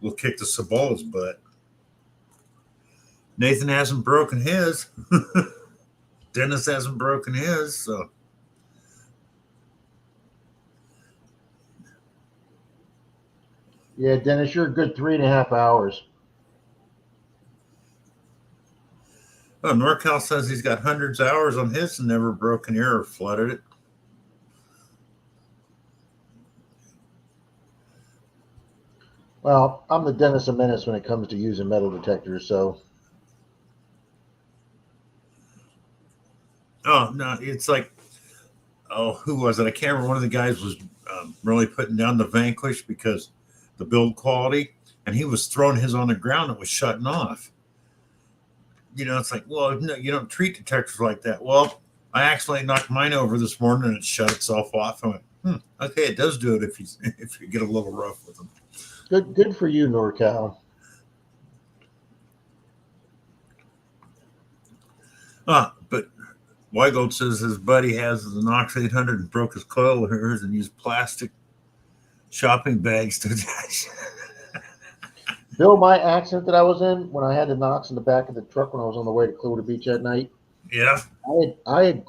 will kick the Cibola's butt. Nathan hasn't broken his. Dennis hasn't broken his. So. Yeah, Dennis, you're a good 3.5 hours. Oh, NorCal says he's got hundreds of hours on his and never broke an ear or flooded it. Well, I'm the Dennis a menace when it comes to using metal detectors, so Oh no, it's like, oh, who was it? I can't remember. One of the guys was really putting down the Vanquish because the build quality, and he was throwing his on the ground. It was shutting off. It's like, well, no, you don't treat detectors like that. Well, I accidentally knocked mine over this morning and it shut itself off. I went, okay, it does do it if you if you get a little rough with them. good for you, NorCal. But Weigold says his buddy has the Knox 800 and broke his coilers and used plastic shopping bags to attach. Bill, my accident that I was in when I had the Knox in the back of the truck when I was on the way to Clearwater Beach at night, Yeah. I had I had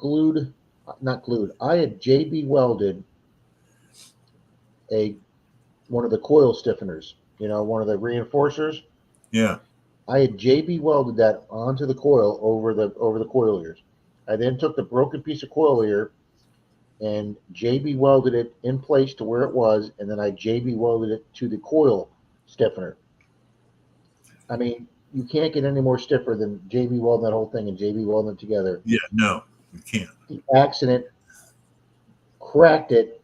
JB welded one of the coil stiffeners, one of the reinforcers. Yeah. I had JB welded that onto the coil over the coil ears. I then took the broken piece of coil ear and JB welded it in place to where it was, and then I JB welded it to the coil stiffener. I mean, you can't get any more stiffer than JB welding that whole thing and JB welding it together. Yeah. No, you can't. The accident cracked it,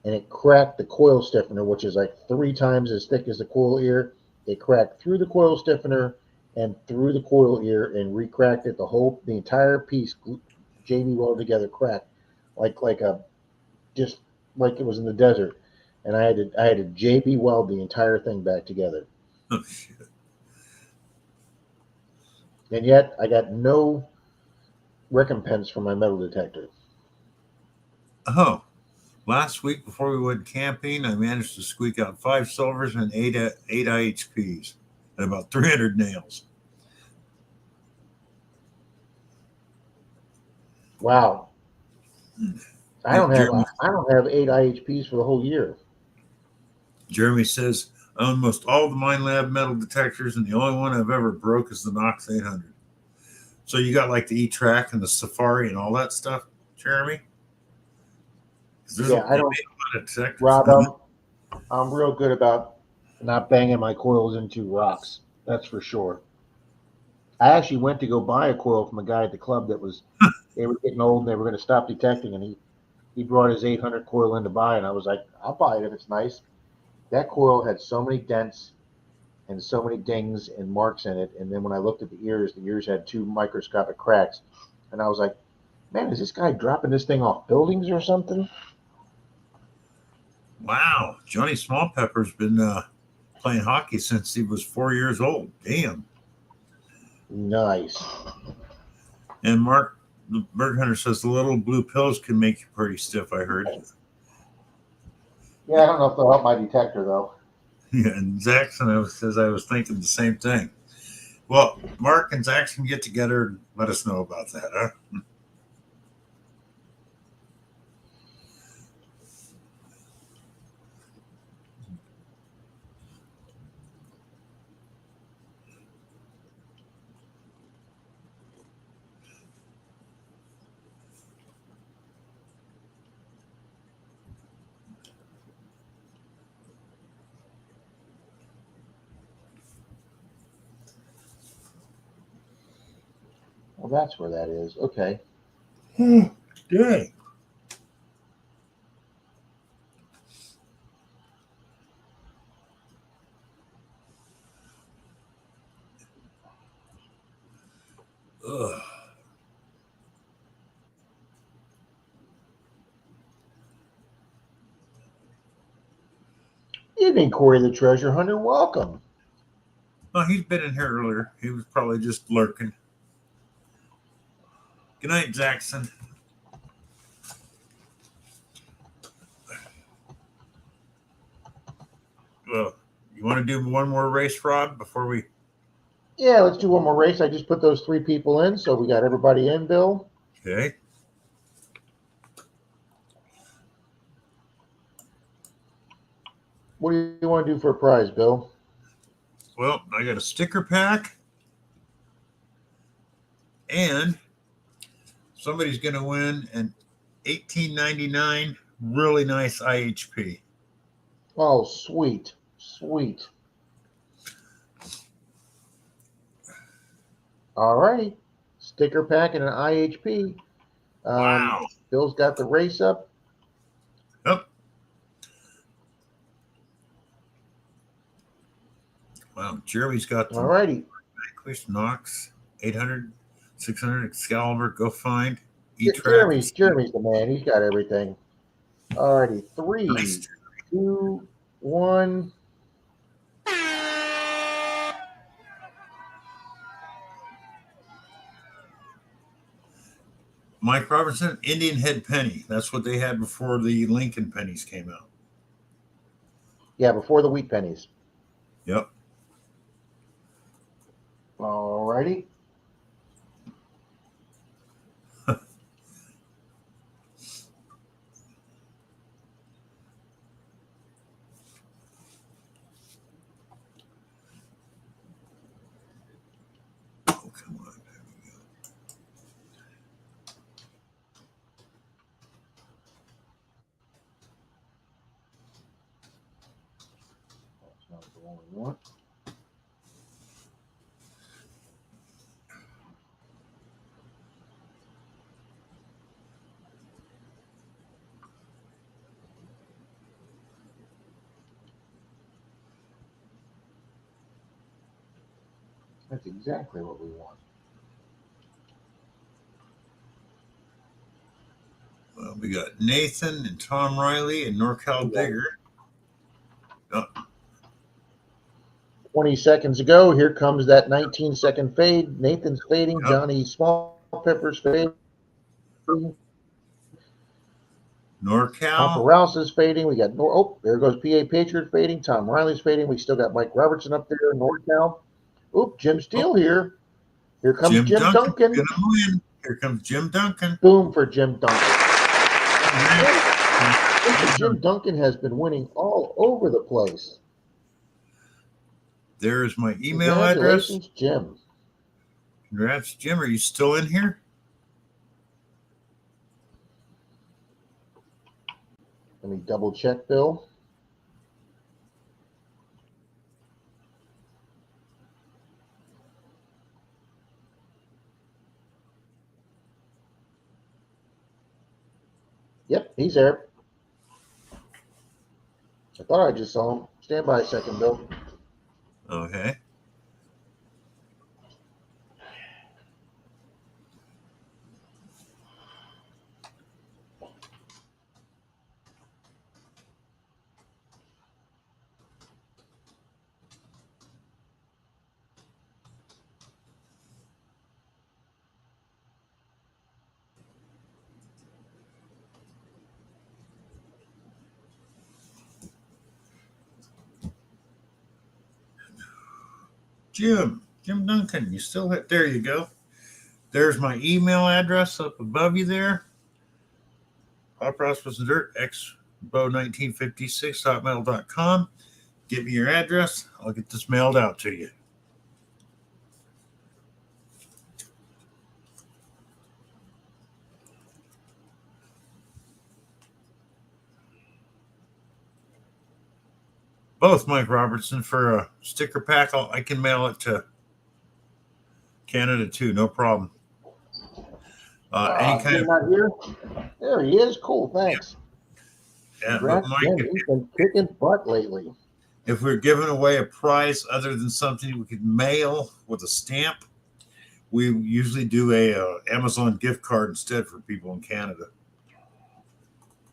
and it cracked the coil stiffener, which is like 3 times as thick as the coil ear. It cracked through the coil stiffener and through the coil ear and re-cracked it. The entire piece, JB welded together, cracked just like it was in the desert. And I had to JB weld the entire thing back together. Oh shit. And yet I got no recompense for my metal detector. Oh, last week before we went camping, I managed to squeak out 5 silvers and 8 IHPs and about 300 nails. Wow. I don't have 8 IHPs for the whole year. Jeremy says, I own most all the Mine Lab metal detectors, and the only one I've ever broke is the Knox 800. So you got like the E-Track and the Safari and all that stuff, Jeremy? Yeah, I don't. Rob, I'm real good about not banging my coils into rocks. That's for sure. I actually went to go buy a coil from a guy at the club that was, they were getting old and they were going to stop detecting, and he brought his 800 coil in to buy, and I was like, I'll buy it if it's nice. That coil had so many dents and so many dings and marks in it, and then when I looked at the ears had 2 microscopic cracks, and I was like, man, is this guy dropping this thing off buildings or something? Wow, Johnny Smallpepper's been playing hockey since he was 4 years old. Damn. Nice. And Mark, the Bird Hunter, says the little blue pills can make you pretty stiff, I heard. Yeah, I don't know if they'll help my detector, though. Yeah, and Zaxxon says I was thinking the same thing. Well, Mark and Zaxxon get together and let us know about that, huh? Well, that's where that is. Okay. Dang. Ugh. Evening, Corey the Treasure Hunter. Welcome. Well, he's been in here earlier. He was probably just lurking. Good night, Zaxxon. Well, you want to do one more race, Rob, before we... Yeah, let's do one more race. I just put those 3 people in, so we got everybody in, Bill. Okay. What do you want to do for a prize, Bill? Well, I got a sticker pack, and somebody's going to win an $18.99 really nice IHP. Oh, sweet, sweet. All right, sticker pack and an IHP. Wow. Bill's got the race up. Yep. Wow. Jeremy's got the All righty. Vanquish, Knox, 800, 600, Excalibur, Go Find, Jeremy's E-Track. the man. He's got everything. All righty. 3, Nice. 2, 1. Mike Robertson, Indian Head Penny. That's what they had before the Lincoln pennies came out. Yeah, before the wheat pennies. Yep. All righty. Oh, come on. There we go. That's not the one we want. That's exactly what we want. Well, we got Nathan and Tom Riley and NorCal Yeah. Digger. 20 seconds ago, here comes that 19-second fade. Nathan's fading. Yep. Johnny Small Pepper's fading. NorCal. Papa Rouse is fading. We got there goes PA Patriot fading. Tom Riley's fading. We still got Mike Robertson up there. NorCal. Oop, Jim Steele here. Here comes Jim Duncan. Gonna win. Here comes Jim Duncan. Boom for Jim Duncan. Jim Duncan has been winning all over the place. There's my email address. Congratulations, Jim. Congrats, Jim. Are you still in here? Let me double check, Bill. Yep, he's there. I thought I just saw him. Stand by a second, Bill. Okay. Jim Duncan, you still have, there you go. There's my email address up above you there. Hot Prosperous and Dirt, xbo1956, hotmail.com. Give me your address. I'll get this mailed out to you. Both Mike Robertson for a sticker pack. I can mail it to Canada too, no problem. Any kind of not here. There he is. Cool, thanks. yeah, Congrats, Mike, Jim. He's been kicking butt lately. if we're giving away a prize other than something we could mail with a stamp, we usually do a Amazon gift card instead for people in Canada.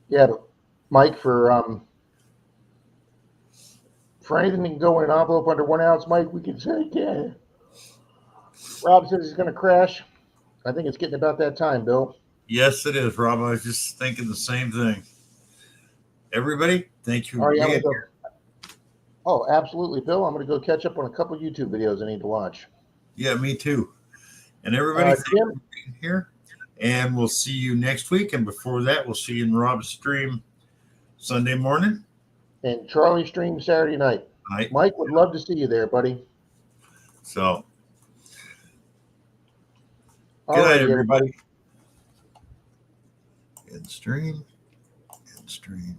Yeah, but Mike, for anything that can go in an envelope under 1 ounce, Mike, we can say yeah. Rob says he's going to crash. I think it's getting about that time, Bill. Yes, it is, Rob. I was just thinking the same thing. Everybody, thank you. All right, I'm gonna go. Oh, absolutely, Bill. I'm going to go catch up on a couple YouTube videos I need to watch. Yeah, me too. And everybody, thank you Jim, for being here. And we'll see you next week. And before that, we'll see you in Rob's stream Sunday morning. And Charlie Stream Saturday night. Mike would love to see you there, buddy. So, All good night, right, everybody. End stream. End stream.